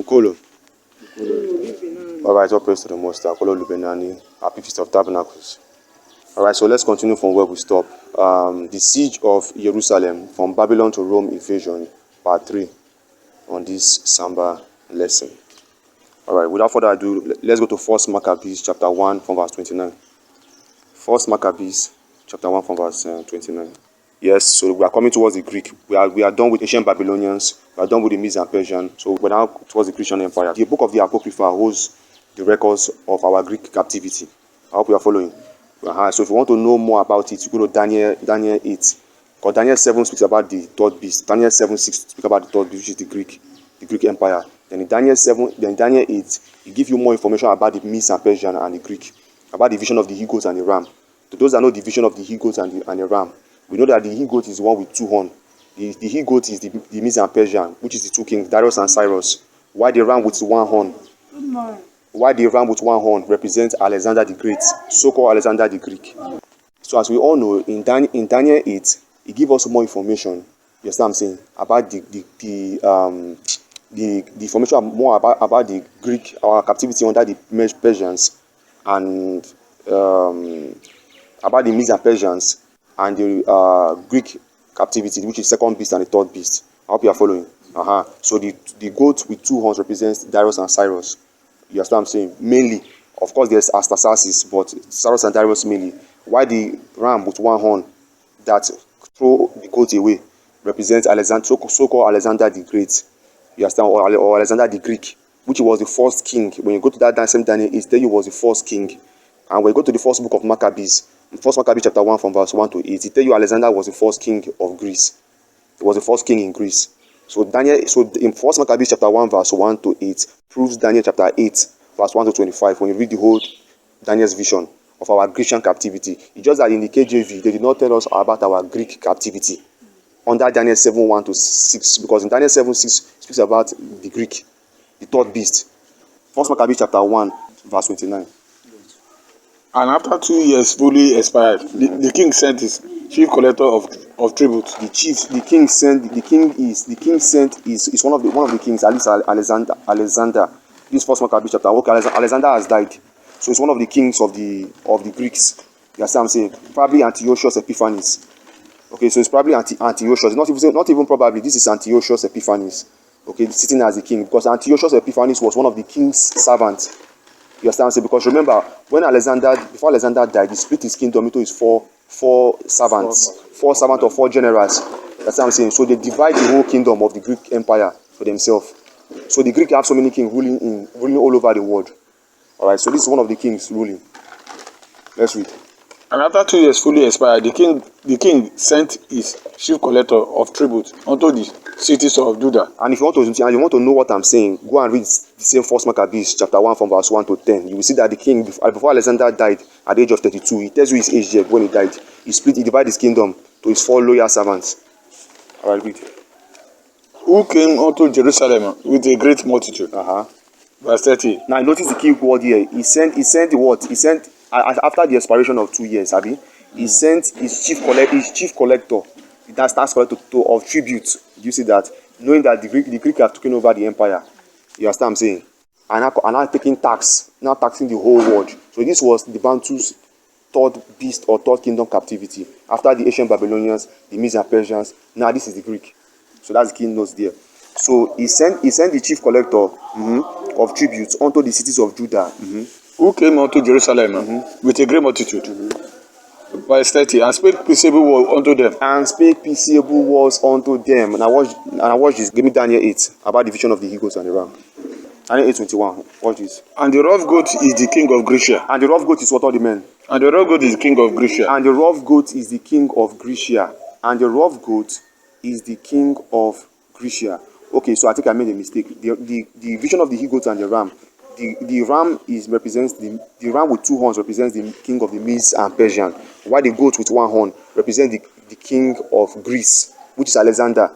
Lukolo. Alright, all praise to the Most High. Kolo Lubenani. Happy Feast of Tabernacles. Alright, so let's continue from where we stop. The siege of Jerusalem from Babylon to Rome invasion, part 3 on this Samba lesson. Alright, without further ado, let's go to 1 Maccabees chapter 1 from verse 29. 1 Maccabees chapter 1 from verse 29. Yes, so we are coming towards the Greek. We are done with ancient Babylonians. We are done with the Medes and Persian. So we're now towards the Christian Empire. The book of the Apocrypha holds the records of our Greek captivity. I hope you are following. So if you want to know more about it, you go to Daniel 8. Because Daniel 7 speaks about the third beast. Daniel 7:6 speaks about the third beast, which is the Greek Empire. Then in Daniel 8, it gives you more information about the Medes and Persian and the Greek, about the vision of the he-goat and the ram. To those that know the vision of the he-goat and the ram, we know that the he-goat is the one with two horns. The he-goat is the Medes and Persian, which is the two kings, Darius and Cyrus. While the ram with one horn, represents Alexander the Great, so-called Alexander the Greek. So as we all know, in Daniel 8, it gives us more information. You understand what I'm saying? About the information more about the Greek, our captivity under the Persians, and about the Medes and Persians, and the Greek captivity, which is second beast and the third beast. I hope you are following. So the goat with two horns represents Darius and Cyrus. You understand what I'm saying? Mainly, of course, there's Artaxerxes, but Cyrus and Darius mainly. Why the ram with one horn that throw the goat away represents Alexander, so-called Alexander the Great. You understand? Or Alexander the Greek, which was the first king. When you go to that same Daniel, it tells you was the first king. And when you go to the first book of Maccabees, First Maccabees chapter 1 from verse 1 to 8, it tells you Alexander was the first king of Greece. He was the first king in Greece. So in First Maccabees chapter 1 verse 1 to 8 proves Daniel chapter 8 verse 1 to 25 when you read the whole Daniel's vision of our Grecian captivity. It's just that in the KJV, they did not tell us about our Greek captivity under Daniel 7 1 to 6, because in Daniel 7 6 speaks about the Greek, the third beast. First Maccabees chapter 1 verse 29. And after 2 years fully expired, the king sent his chief collector of tribute. The king is one of the kings, at least Alexander. This First Maccabees chapter. Okay, Alexander has died, so it's one of the kings of the Greeks. You understand what I'm saying? Probably Antiochus Epiphanes. Okay, so it's probably Antiochus. Not even probably. This is Antiochus Epiphanes. Okay, sitting as the king, because Antiochus Epiphanes was one of the king's servants. You understand what I'm saying? Because remember, before Alexander died, he split his kingdom into his four servants or four generals. That's what I'm saying. So they divide the whole kingdom of the Greek Empire for themselves. So the Greek have so many kings ruling all over the world. Alright, so this is one of the kings ruling. Let's read. And after 2 years fully expired, the king sent his chief collector of tribute unto the cities of Judah. And if you want to know what I'm saying, go and read the same First Maccabees chapter 1 from verse 1 to 10. You will see that the king, before Alexander died at the age of 32, he tells you his age there when he died. He divided his kingdom to his 4 loyal servants. Alright, read. Who came unto Jerusalem with a great multitude. Verse 30. Now notice the key word here. He sent what? He sent after the expiration of 2 years, he sent his chief collector, that's tax collector of tribute. You see that? Knowing that the Greek have taken over the empire. You understand what I'm saying? And now taking tax, now taxing the whole world. So this was the Bantu's third beast or third kingdom captivity. After the ancient Babylonians, the Medes and Persians, now this is the Greek. So that's the key notes there. So he sent the chief collector of tributes unto the cities of Judah. Who came unto Jerusalem with a great multitude. Verse 30. And spake peaceable words unto them. And I watch this. Give me Daniel 8 about the vision of the he-goats and the ram. Daniel 8:21. Watch this. And the rough goat is the king of Grecia. And the rough goat is what, all the men? And the rough goat is the king of Grecia. And the rough goat is the king of Grecia. And the rough goat is the king of Grecia. Okay, so I think I made a mistake. The vision of the he-goat and the ram. The ram represents the ram with two horns represents the king of the Medes and Persian, while the goat with one horn represents the king of Greece, which is Alexander.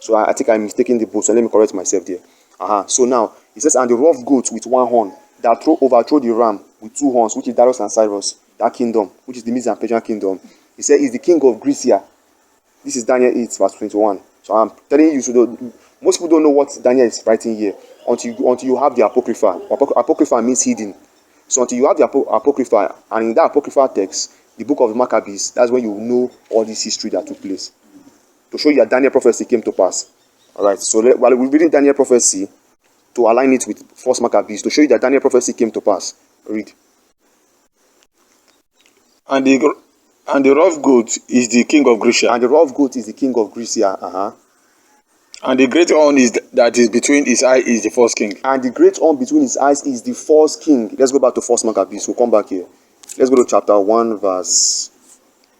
So I think I'm mistaking the both. So let me correct myself there. So now it says, and the rough goat with one horn that overthrow the ram with two horns, which is Darius and Cyrus, that kingdom, which is the Medes and Persian kingdom. He said, is the king of Grecia. This is Daniel 8 verse 21. So I'm telling you, most people don't know what Daniel is writing here. until you have the Apocrypha. Apocrypha means hidden. So until you have the Apocrypha, and in that Apocrypha text, the book of the Maccabees, that's when you know all this history that took place. To show you that Daniel prophecy came to pass. Alright, so while we're reading Daniel prophecy, to align it with First Maccabees, to show you that Daniel prophecy came to pass. Read. And the rough goat is the king of Grecia. And the rough goat is the king of Grecia. And the great horn that is between his eyes is the first king. And the great horn between his eyes is the first king. Let's go back to First Maccabees. We'll come back here. Let's go to chapter 1, verse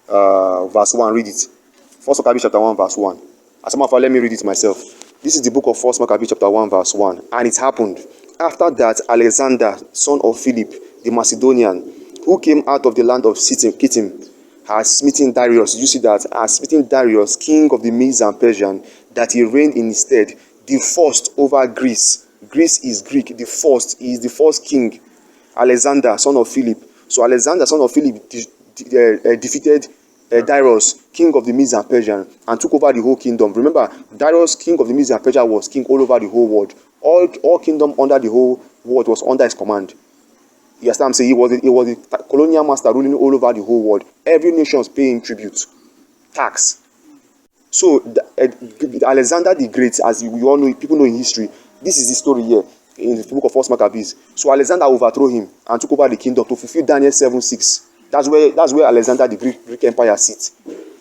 1. Read it. First Maccabees chapter 1, verse 1. As a matter of fact, let me read it myself. This is the book of First Maccabees chapter 1, verse 1. And it happened after that Alexander, son of Philip, the Macedonian, who came out of the land of Kittim, has smitten Darius. You see that? Has smitten Darius, king of the Medes and Persian, that he reigned in his stead, the first over Greece. Greece is Greek. The first, he is the first king. Alexander, son of Philip. So Alexander, son of Philip, defeated Darius, king of the Medes and Persian, and took over the whole kingdom. Remember, Darius, king of the Medes and Persian, was king all over the whole world. All kingdom under the whole world was under his command. You understand what I'm saying? He was a colonial master ruling all over the whole world. Every nation was paying tribute, tax. So Alexander the Great, as we all know, people know in history, this is the story here in the book of First Maccabees. So Alexander overthrew him and took over the kingdom to fulfill Daniel 7:6. That's where Alexander the Greek Empire sits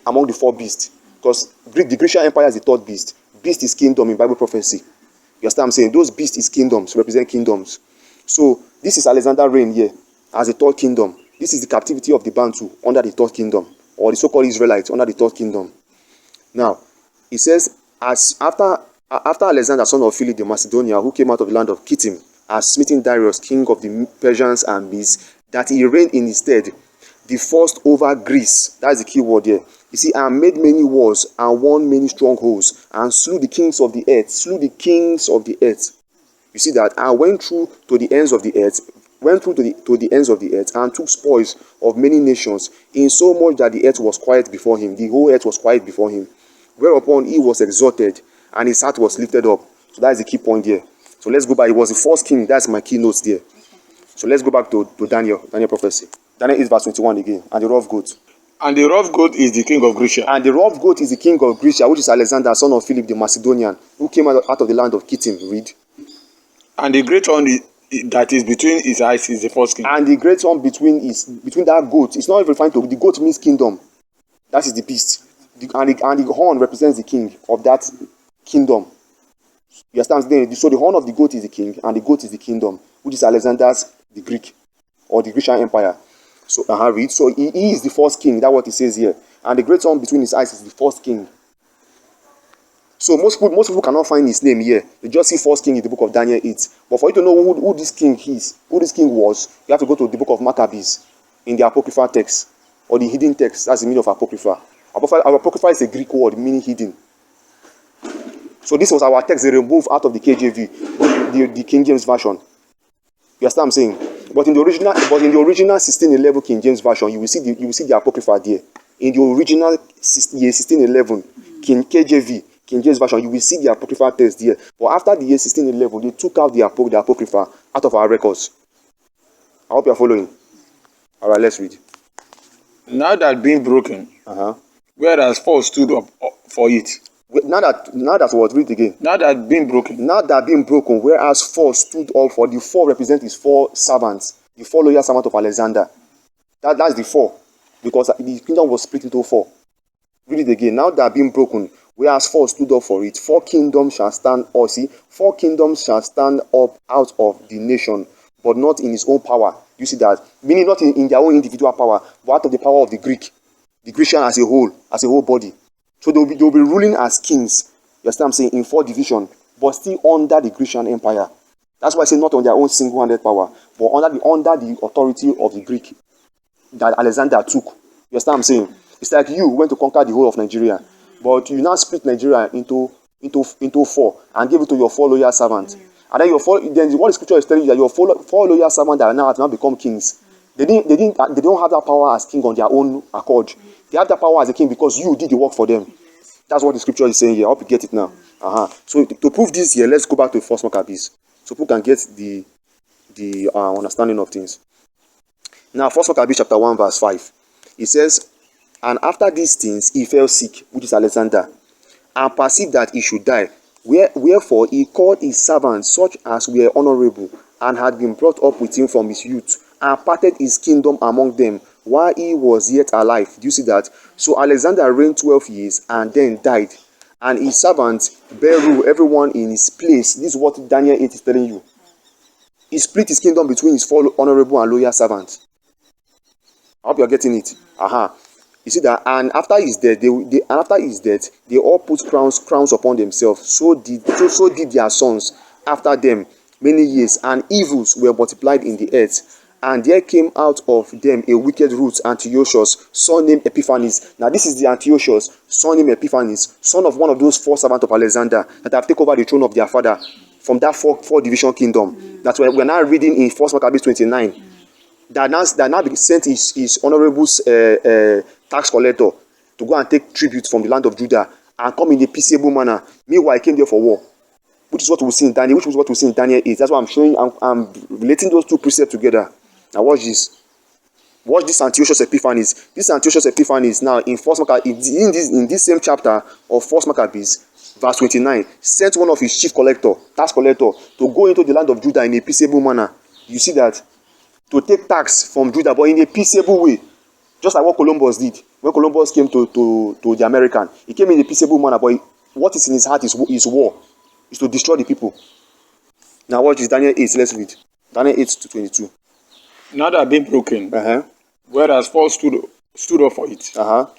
among the four beasts. Because the Grecian Empire is the third beast. Beast is kingdom in Bible prophecy. You understand what I'm saying? Those beasts is kingdoms, represent kingdoms. So this is Alexander's reign here as a third kingdom. This is the captivity of the Abantu under the third kingdom, or the so-called Israelites under the third kingdom. Now, it says, as after Alexander, son of Philip the Macedonian, who came out of the land of Kittim, has smitten Darius, king of the Persians and Medes, that he reigned in his stead, the first over Greece. That's the key word here. You see, and made many wars and won many strongholds and slew the kings of the earth. Slew the kings of the earth. You see that? And went through to the ends of the earth. Went through to the ends of the earth and took spoils of many nations, in so much that the earth was quiet before him. The whole earth was quiet before him. Whereupon he was exalted and his heart was lifted up. So that is the key point here. So let's go back. He was the first king. That's my key notes there. So let's go back to Daniel prophecy. Daniel 8 verse 21 again. And the rough goat. And the rough goat is the king of Grecia. And the rough goat is the king of Grecia, which is Alexander, son of Philip the Macedonian, who came out of the land of Kittim. Read. And the great one that is between his eyes is the first king. And the great one between that goat. It's not even referring to the goat means kingdom. That is the beast. And the horn represents the king of that kingdom. You understand? So the horn of the goat is the king, and the goat is the kingdom, which is Alexander's the Greek or the Grecian Empire. So read. So he is the first king. That's what it says here. And the great one between his eyes is the first king. So most people cannot find his name here. They just see first king in the book of Daniel 8. But for you to know who this king is, who this king was, you have to go to the book of Maccabees in the Apocrypha text or the hidden text. That's the meaning of Apocrypha. Apocrypha is a Greek word meaning hidden. So this was our text they removed out of the KJV, the King James Version. You understand what I'm saying? But in the original 1611 King James Version, you will see the Apocrypha there. In the original 1611 KJV, King James Version, you will see the Apocrypha text there. But after the year 1611, they took out the Apocrypha out of our records. I hope you are following. All right, let's read. Now that being broken, whereas four stood up for it. Now that what? Read again. Now that being broken, whereas four stood up for. The four represent his four servants, the four loyal servants of Alexander. That's the four, because the kingdom was split into four. Read it again. Now that being broken, whereas four stood up for it, four kingdoms shall stand up. See, four kingdoms shall stand up out of the nation, but not in his own power. You see that? Meaning not in their own individual power, but out of the power of the Grecian as a whole body. So they'll be ruling as kings. You understand what I'm saying? In four divisions, but still under the Grecian Empire. That's why I say not on their own single-handed power, but under the authority of the Greek that Alexander took. You understand what I'm saying? It's like you went to conquer the whole of Nigeria, but you now split Nigeria into four and give it to your four loyal servants. And then what the scripture is telling you that your four loyal servants that now have now become kings. They don't have that power as king on their own accord. They have that power as a king because you did the work for them. That's what the scripture is saying here. I hope you get it now. So to prove this here, let's go back to First Maccabees. so people can get the understanding of things. Now, First Maccabees chapter 1 verse 5, it says, and after these things he fell sick, which is Alexander, and perceived that he should die. Wherefore he called his servants, such as were honorable, and had been brought up with him from his youth, and parted his kingdom among them while he was yet alive. Do you see that? So Alexander reigned 12 years and then died, and his servants bare rule, everyone in his place. This is what Daniel 8 is telling you. He split his kingdom between his four honorable and loyal servants. I hope you are getting it. You see that, and after his death, they all put crowns upon themselves. So did their sons after them many years, and evils were multiplied in the earth. And there came out of them a wicked root, Antiochus, son named Epiphanes. Now this is the Antiochus, son named Epiphanes, son of one of those four servants of Alexander that have taken over the throne of their father from that four division kingdom. That's why we're now reading in 1 Maccabees 29. That now sent his honorable tax collector to go and take tribute from the land of Judah and come in a peaceable manner. Meanwhile, he came there for war, which is what we see in Daniel. Which is what we see in Daniel 8. That's why I'm showing. I'm relating those two precepts together. Now watch this. Watch this Antiochus Epiphanes. This Antiochus Epiphanes now in in this same chapter of 1 Maccabees, verse 29, sent one of his chief tax collector, to go into the land of Judah in a peaceable manner. You see that? To take tax from Judah, but in a peaceable way. Just like what Columbus did. When Columbus came to the American, he came in a peaceable manner, but what is in his heart is war. Is to destroy the people. Now watch this, Daniel 8, let's read. Daniel 8 to 22. Now that been broken, whereas four stood up for it.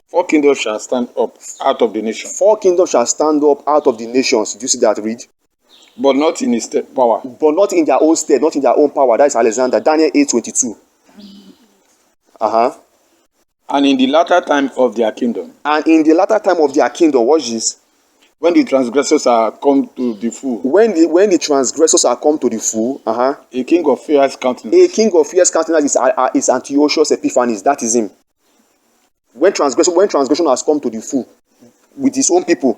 Four kingdoms shall stand up out of the nation. Four kingdoms shall stand up out of the nations. Do you see that? Read. But not in his power. But not in their own stead, not in their own power. That is Alexander. Daniel 8:22. And in the latter time of their kingdom. And in the latter time of their kingdom, watch this. When the transgressors are come to the full. When the transgressors are come to the full, a king of fierce countenance. A king of fierce countenance is Antiochus Epiphanes. That is him. When transgression has come to the full with his own people.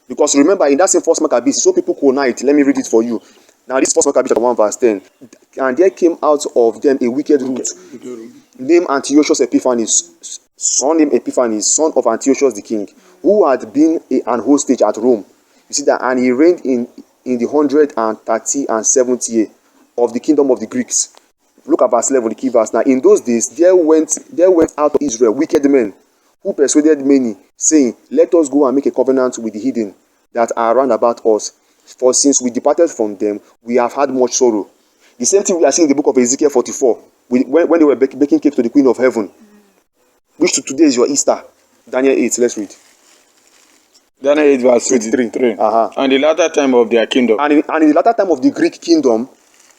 Because remember, in that same First Maccabees, so people connight. Let me read it for you. Now, this First Maccabees chapter 1 verse 10. And there came out of them a wicked root, named Antiochus Epiphanes, son named Epiphanes, son of Antiochus the king, who had been an hostage at Rome. You see that, and he reigned in the 137th year of the kingdom of the Greeks. Look at verse 11, the key verse. Now, in those days, there went out of Israel wicked men, who persuaded many, saying, let us go and make a covenant with the heathen that are round about us. For since we departed from them, we have had much sorrow. The same thing we are seeing in the book of Ezekiel 44, when they were baking cake to the Queen of Heaven, which today is your Easter. Daniel 8, let's read. Daniel 8 verse 23. And the latter time of their kingdom. And in the latter time of the Greek kingdom,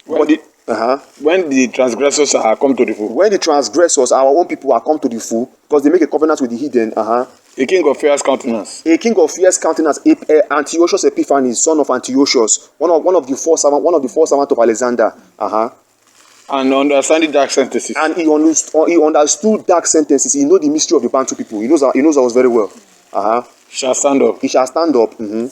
when the transgressors are come to the full. When the transgressors, our own people, are come to the full, because they make a covenant with the heathen. A king of fierce countenance. A king of fierce countenance, Antiochus Epiphanes, son of Antiochus, one of the four servants of Alexander. And understanding dark sentences. And he understood dark sentences. He knows the mystery of the Abantu people. He knows us very well. Shall stand up. He shall stand up. And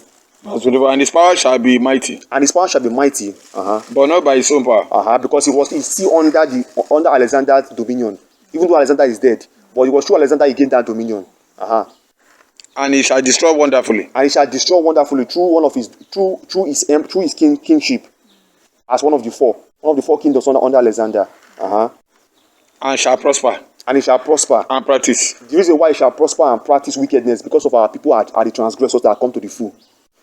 his power shall be mighty. And his power shall be mighty. But not by his own power. Because he's still under Alexander's dominion. Even though Alexander is dead, but it was through Alexander he gained that dominion. And he shall destroy wonderfully. And he shall destroy wonderfully through his kingship, as one of the four kingdoms under Alexander. And shall prosper. And he shall prosper and practice. The reason why he shall prosper and practice wickedness, because of our people are the transgressors that come to the full.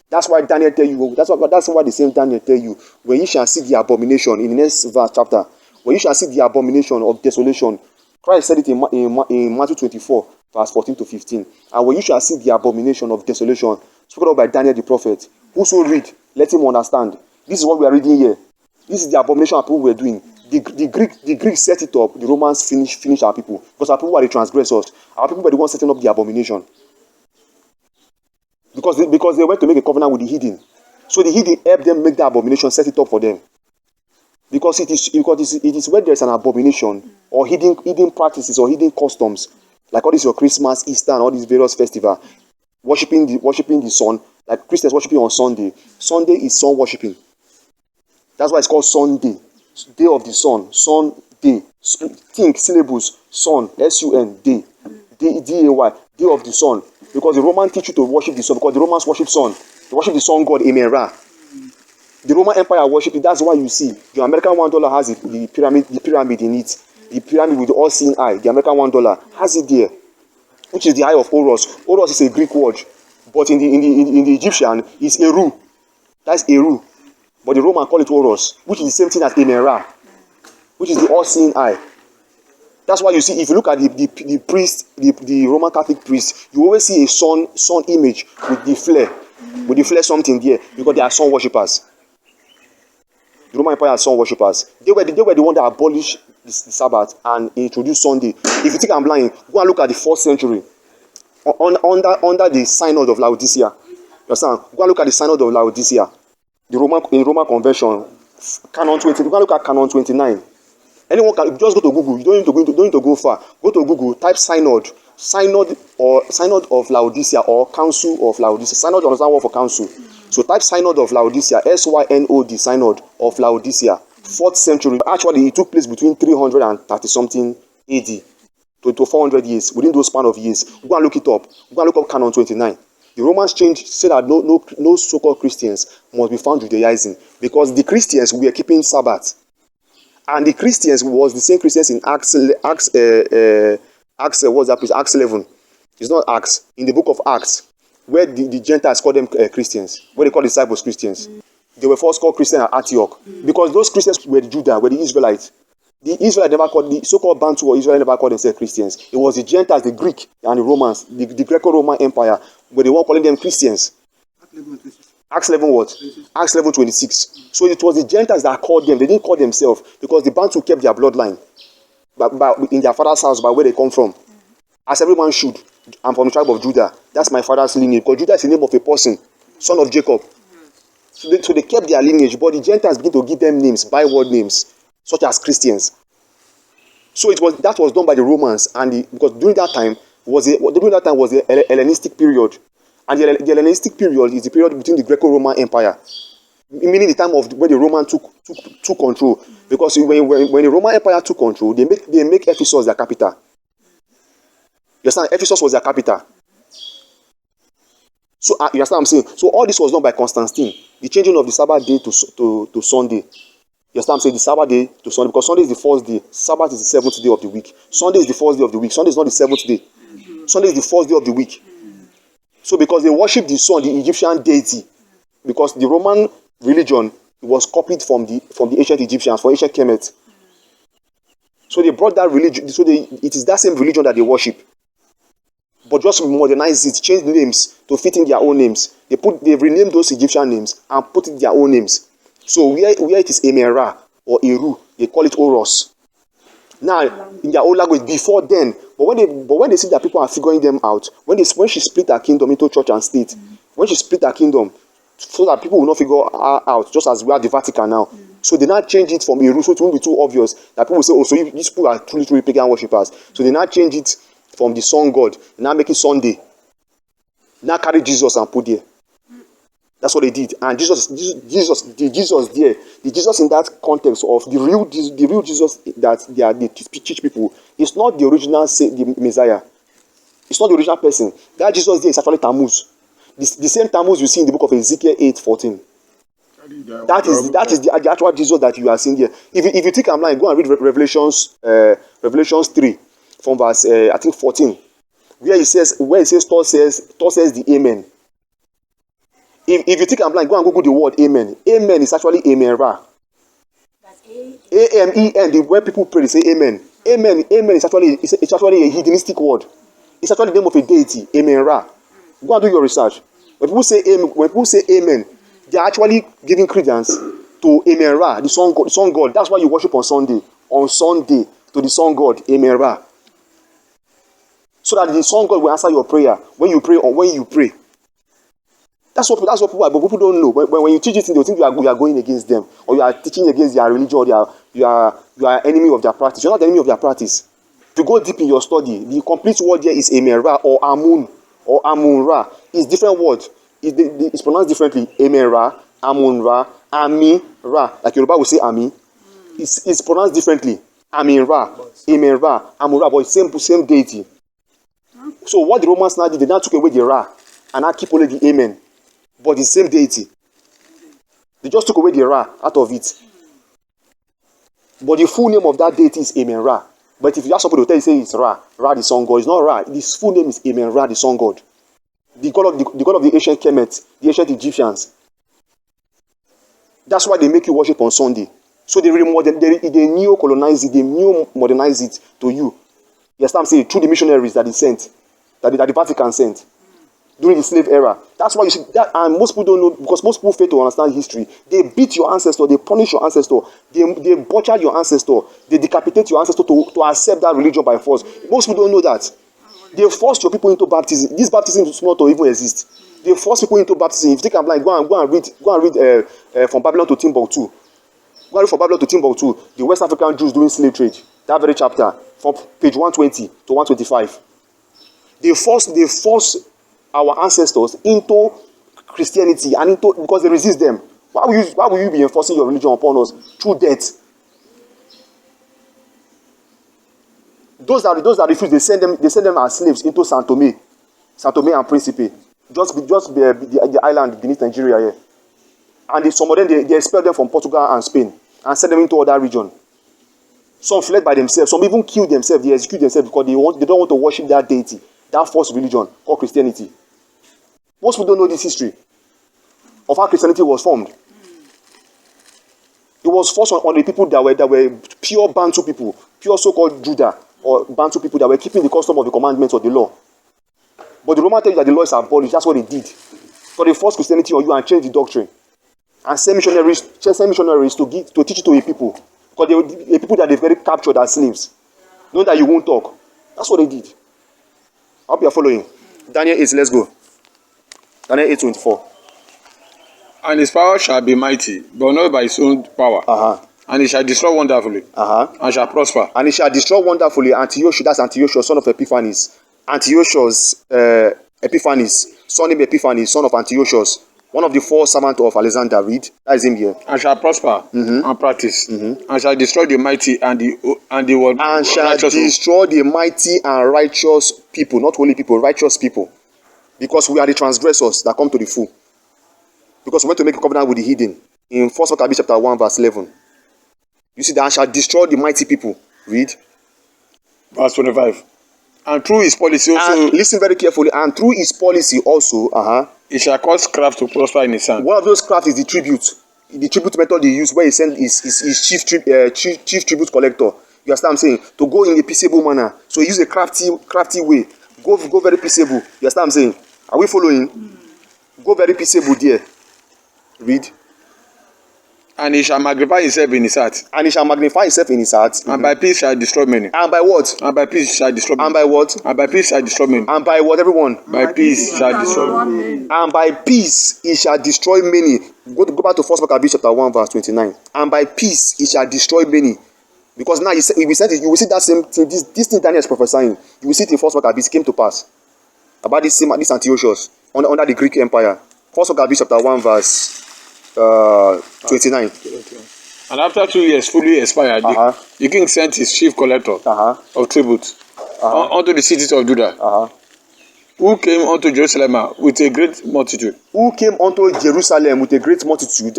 That's why Daniel tell you. That's why the same Daniel tell you, when you shall see the abomination in the next verse chapter, when you shall see the abomination of desolation. Christ said it in Matthew 24, verse 14 to 15. And when you shall see the abomination of desolation, spoken of by Daniel the prophet, whoso read, let him understand. This is what we are reading here. This is the abomination our people were doing. The Greeks set it up. The Romans finished our people, because our people were the transgressors. Our people were the ones setting up the abomination. Because they went to make a covenant with the heathen. So the heathen helped them make the abomination, set it up for them. Because it is where there is an abomination or hidden practices or hidden customs, like all this your Christmas, Easter, and all these various festivals, worshiping the sun, like Christians worshiping on Sunday. Sunday is sun worshiping. That's why it's called Sunday. Day of the sun. Sunday. Think syllables. Sun. S-U-N. Day. D-A-Y. Day of the sun. Because the Romans teach you to worship the sun. Because the Romans worship sun. They worship the sun god Amen Ra. The Roman Empire worship it. That's why you see the American $1 has the pyramid in it. The pyramid with the all-seeing eye. The American $1 has it there, which is the eye of Horus. Horus is a Greek word, but in the Egyptian it's Eru. That's Eru. But the Roman call it Horus, which is the same thing as Amen Ra, which is the all-seeing eye. That's why you see, if you look at the priest, the Roman Catholic priest, you always see a sun image with the flare something there, because they are sun worshippers. The Roman Empire are sun worshippers. They were the one that abolished the Sabbath and introduced Sunday. If you think I'm lying, go and look at the 4th century under the Synod of Laodicea. You understand? Go and look at the Synod of Laodicea. The Roman Convention, Canon 20. Go and look at Canon 29. Anyone can just go to Google. You don't need to go far. Go to Google, type Synod of Laodicea, or Council of Laodicea. Synod is another word for council. So type Synod of Laodicea, S-Y-N-O-D, Synod of Laodicea, 4th century. Actually, it took place between 330 something AD to 400 years. Within those span of years, go and look it up. Go and look up Canon 29. The Romans said that no so-called Christians must be found Judaizing, because the Christians were keeping Sabbath. And the Christians was the same Christians in Acts 11. It's not Acts. In the book of Acts, where the Gentiles call them Christians, where they call disciples Christians. They were first called Christians at Antioch, because those Christians were the Judah, were the Israelites. The Israelites never called, the so-called Abantu or Israel never called themselves Christians. It was the Gentiles, the Greek and the Romans, the Greco-Roman Empire, where they were calling them Christians. Acts 11 what? Acts 11:26. So it was the Gentiles that called them. They didn't call themselves, because the Bantu kept their bloodline in their father's house, by where they come from. As everyone should. I'm from the tribe of Judah. That's my father's lineage. Because Judah is the name of a person, son of Jacob. So they kept their lineage, but the Gentiles began to give them names, byword names, such as Christians. So that was done by the Romans, and because during that time was the Hellenistic period. And the Hellenistic period is the period between the Greco-Roman Empire, meaning the time of when the Roman took control. Because when the Roman Empire took control, they make Ephesus their capital. You understand? Ephesus was their capital. So you understand what I'm saying? So all this was done by Constantine, the changing of the Sabbath day to Sunday. You understand what I'm saying? The Sabbath day to Sunday, because Sunday is the 1st day, Sabbath is the 7th day of the week. Sunday is the 1st day of the week. Sunday is not the 7th day. Sunday is the 1st day of the week. So because they worship the sun, the Egyptian deity, because the Roman religion was copied from the ancient Egyptians, from ancient Kemet. So they brought that religion. So it is that same religion that they worship, but just modernize it, change the names to fit in their own names. They renamed those Egyptian names and put it their own names. So where it is Amen Ra or Eru, they call it Horus. Now in their own language before then, but when they see that people are figuring them out, when she split her kingdom into church and state, when she split her kingdom, so that people will not figure her out, just as we have the Vatican now. So they now change it from Eru, so it won't be too obvious that people will say, oh, so these people are truly pagan worshippers. So they now change it from the sun god, now make it Sunday. Now carry Jesus and put there. That's what they did. And the Jesus in that context of the real Jesus that they teach people, is not the original the Messiah. It's not the original person. That Jesus there is actually Tammuz. The same Tammuz you see in the book of Ezekiel 8:14. That is the actual Jesus that you are seeing here. If you think I'm lying, go and read Revelations 3 from verse I think 14, where it says Thor says the Amen. If you think I'm lying, go and Google the word Amen. Amen is actually Amen Ra. That's A-M-E-N. When people pray, they say Amen. Amen is actually a hedonistic word. It's actually the name of a deity, Amen Ra. Go and do your research. When people say Amen, they are actually giving credence to Amen Ra, the sun god. That's why you worship on Sunday. On Sunday, to the sun god, Amen Ra. So that the sun god will answer your prayer when you pray or when you pray. That's what people are, but people don't know. When you teach it, they think you are going against them, or you are teaching against their religion, or you are enemy of their practice. You're not the enemy of their practice. If you go deep in your study, the complete word here is Amen Ra or Amun Ra. It's different words. It's pronounced differently. Amen Ra, Amun Ra, Ami Ra, like Yoruba will say Ami, it's pronounced differently. Amin Ra, Amen Ra, Amun Ra, but same deity. So what the Romans now did, they now took away the Ra and now keep only the Amen, but the same deity. They just took away the Ra out of it. But the full name of that deity is Amen Ra. But if you ask somebody to tell you, say it's Ra, Ra the sun god. It's not Ra. His full name is Amen Ra the sun god. The god of the ancient Kemet, the ancient Egyptians. That's why they make you worship on Sunday. So they neo-colonize it, they neo-modernize it to you. Yes, I'm saying through the missionaries that they sent, that the Vatican sent during the slave era. That's why you see that, and most people don't know, because most people fail to understand history. They beat your ancestor, they punish your ancestor, they butcher your ancestor, they decapitate your ancestor to accept that religion by force. Most people don't know that. They forced your people into baptism. This baptism is not to even exist. They force people into baptism. If you think I'm like, go and read from Babylon to Timbuktu. Go and read from Babylon to Timbuktu, the West African Jews doing slave trade. That very chapter, from page 120 to 125. They force our ancestors into Christianity and into, because they resist them. Why will you be enforcing your religion upon us through death? Those that refuse, they send them as slaves into Santo Tome and Principe, just the island beneath Nigeria here. And some of them they expel them from Portugal and Spain and send them into other region. Some fled by themselves. Some even killed themselves. They execute themselves because they don't want to worship that deity, that false religion called Christianity. Most people don't know this history of how Christianity was formed. It was forced on the people that were pure Bantu people, pure so-called Judah or Bantu people that were keeping the custom of the commandments of the law. But the Roman tell you that the law is abolished. That's what they did. So they forced Christianity on you and changed the doctrine. And send missionaries to teach it to a people. Because they were the people that they very captured as slaves. Knowing that you won't talk. That's what they did. I hope you are following. Daniel 8, let's go. Daniel 8:24. And his power shall be mighty, but not by his own power. And he shall destroy wonderfully, and shall prosper. And he shall destroy wonderfully Antiochus, that's Antiochus, son of Epiphanes. Antiochus, Epiphanes, son named Epiphanes, son of Antiochus. One of the four servants of Alexander, read. That is him here. And shall prosper and practice. And shall destroy the mighty and shall destroy the mighty and righteous people, not holy people, righteous people. Because we are the transgressors that come to the full. Because we went to make a covenant with the hidden. In 1 Maccabees chapter 1 verse 11. You see that, and shall destroy the mighty people. Read. Verse 25. And through his policy also. And listen very carefully. And through his policy also, he shall cause craft to prosper in his hand. One of those crafts is the tribute. The tribute method he used, where he sent his chief tribute collector. You understand what I'm saying? To go in a peaceable manner. So he used a crafty way. Go very peaceable. You understand what I'm saying? Are we following? Go very peaceable there. Read. And he shall magnify himself in his heart. And he shall magnify himself in his heart. And by peace shall destroy many. And by what? And by peace shall destroy many. And by what? And by peace shall destroy many. And by what, everyone? By peace shall destroy many. And by peace he shall destroy many. Go back to 1 Maccabees chapter 1 verse 29. And by peace he shall destroy many. Because now you will see that same thing, this thing Daniel is prophesying. You will see it in 1 Maccabees came to pass. About this Antiochus under the Greek Empire. 1 Maccabees chapter 1 verse 29. And after 2 years fully expired, the king sent his chief collector of tribute unto the cities of Judah, who came unto Jerusalem with a great multitude. Who came unto Jerusalem with a great multitude.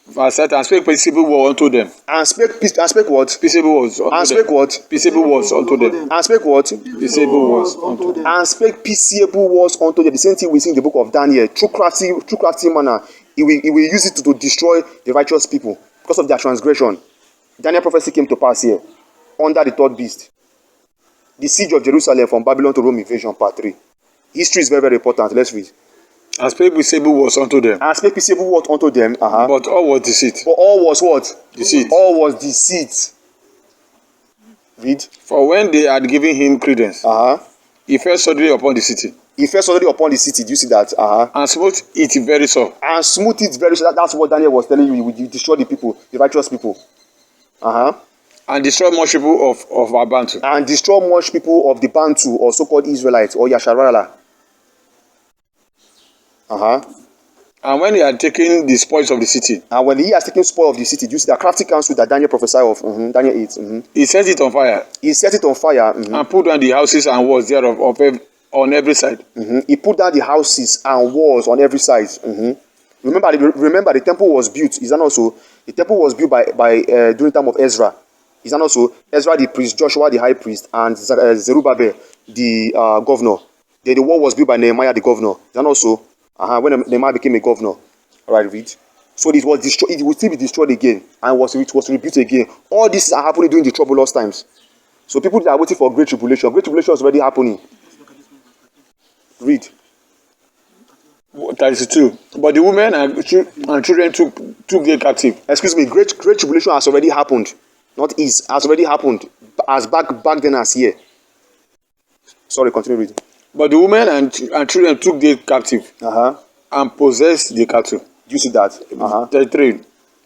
Verse 7, and spake peaceable words unto them. And spake what? Peaceable words unto them. And spake what? Peaceable words unto them. And spake what? Peaceable words unto them. And spake peaceable words unto them. The same thing we see in the book of Daniel. True crafty manner. He will use it to destroy the righteous people because of their transgression. Daniel prophecy came to pass here under the third beast. The siege of Jerusalem from Babylon to Rome invasion, part 3. History is very, very important. Let's read. And spake peaceable words unto them. And spake peaceable words unto them. But all was deceit. But all was what? Deceit. All was deceit. Read. For when they had given him credence, he fell suddenly upon the city. He fell suddenly upon the city. Do you see that? And smote it very sore. And smote it very sore. That's what Daniel was telling you. You destroy the people, the righteous people. And destroy much people of Abantu. And destroy much people of the Bantu, or so-called Israelites, or Yasharala. And when he had taken the spoils of the city. And when he has taken spoil of the city, do you see the crafty counsel that Daniel prophesied of? Daniel 8. He set it on fire. He set it on fire. And put down the houses and walls thereof on every side. He put down the houses and walls on every side. Remember, the temple was built. Is that also? The temple was built by during the time of Ezra. Is that also? Ezra the priest, Joshua the high priest, and Zerubbabel the governor. Then the wall was built by Nehemiah the governor. Is that also? When Nehemiah became a governor. All right, read. So it was destroyed. It would still be destroyed again, and it was rebuilt again. All this are happening during the troublous times. So people that are waiting for great tribulation. Great tribulation is already happening. Read. 32. But the women and children took them captive. Excuse me. Great tribulation has already happened. Not has already happened. As back then as here. Sorry, continue reading. But the women and children took them captive. And possessed the cattle. Do you see that? 33.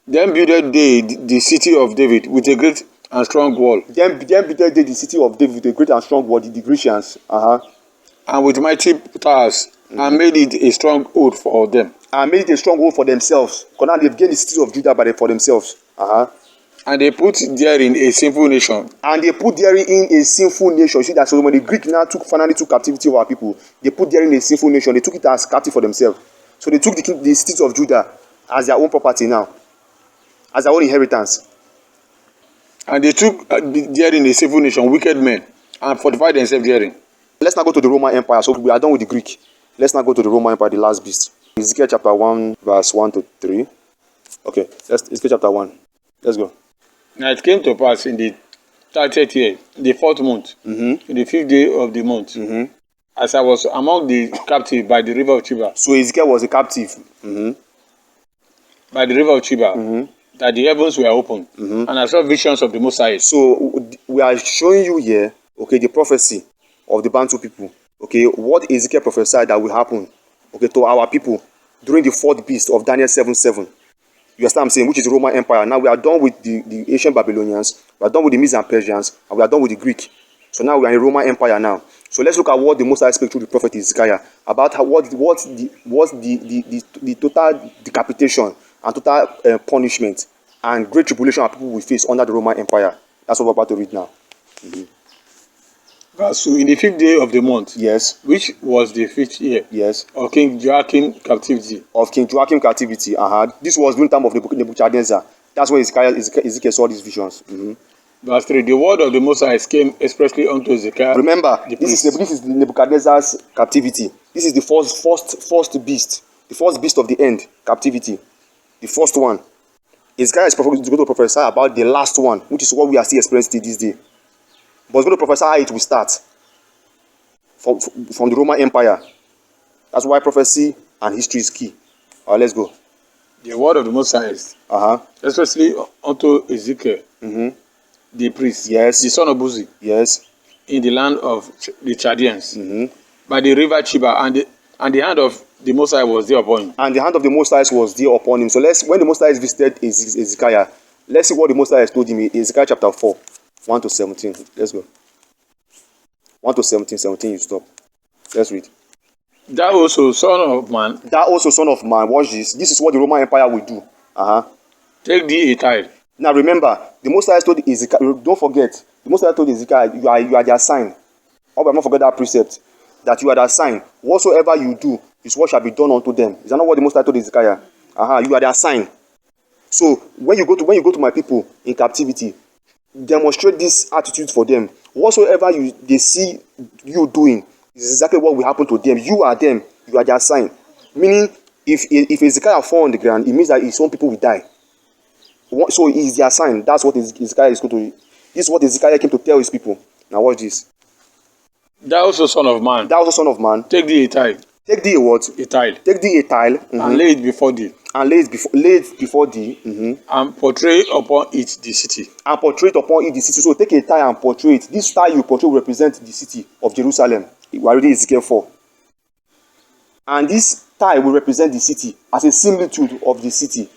Then builded they the city of David with a great and strong wall. Then builded they the city of David with a great and strong wall, the Grecians. And with mighty towers, and made it a stronghold for them. And made it a stronghold for themselves. Because now they've gained the city of Judah for themselves. And they put therein a sinful nation. And they put therein a sinful nation. See that? So when the Greek now finally took captivity of our people, they put therein a sinful nation. They took it as captive for themselves. So they took the city of Judah as their own property now, as their own inheritance. And they took therein a sinful nation, wicked men, and fortified themselves therein. Let's now go to the Roman Empire. So we are done with the Greek. Let's now go to the Roman Empire, the last beast. Ezekiel chapter 1, verse 1 to 3. Okay, Ezekiel chapter 1. Let's go. Now it came to pass in the 30th year, the 4th month, in the 5th day of the month, as I was among the captives by the river of Chiba. So Ezekiel was a captive. By the river of Chiba, that the heavens were opened, and I saw visions of the Most High. So we are showing you here, okay, the prophecy of the Bantu people. Okay, what Ezekiel prophesied that will happen, okay, to our people during the 4th beast of Daniel 7:7. You understand what I'm saying? Which is the Roman Empire. Now we are done with the ancient Babylonians, we are done with the Medes and Persians, and we are done with the Greek. So now we are in the Roman Empire now. So let's look at what the Most High spoke through the prophet Ezekiel about what the total decapitation and total punishment and great tribulation our people will face under the Roman Empire. That's what we're about to read now. So in the 5th day of the month, yes, which was the 5th year, yes, of King Joachim captivity. Of King Joachim captivity. This was during the time of Nebuchadnezzar. That's when Ezekiel saw these visions. Verse 3. The word of the Most High came expressly unto Ezekiel. Remember, this is Nebuchadnezzar's captivity. This is the first beast, the first beast of the end, captivity, the first one. Ezekiel is going to prophesy about the last one, which is what we are still experiencing this day. But he's going to prophesy how it will start from the Roman Empire. That's why prophecy and history is key. All right, let's go. The word of the Most High, especially unto Ezekiel, the priest, yes, the son of Buzi, yes, in the land of the Chaldeans, by the river Chiba, and the hand of the Most High was there upon him. And the hand of the Most High was there upon him. So when the Most High visited Ezekiel, let's see what the Most High told him in Ezekiel chapter 4, 1 to 17. Let's go. 1 to 17, you stop. Let's read. Thou also, son of man. Thou also, son of man, watch this. This is what the Roman Empire will do. Take thee a tithe. Now remember, the Most High told Ezekiel, don't forget, the Most High told Ezekiel, you are their sign. I will not forget that precept, that you are their sign. Whatsoever you do is what shall be done unto them. Is that not what the Most High told Ezekiel? You are their sign. So when you go to my people in captivity, demonstrate this attitude for them. Whatsoever they see you doing is exactly what will happen to them. You are them. You are their sign. Meaning, if Ezekiel fall on the ground, it means that his own people will die. So he is their sign. That's what Ezekiel is going to. This is what Ezekiel came to tell his people. Now watch this. Thou also, son of man. Thou also, son of man. Take thee a tithe. Take thee a what? A tithe. Take thee a tile. And lay it before thee. And lay it before thee. And portray upon it the city. And portray upon it the city. So take a tile and portray it. This tile you portray will represent the city of Jerusalem. We are reading Ezekiel 4. And this tile will represent the city as a similitude of the city.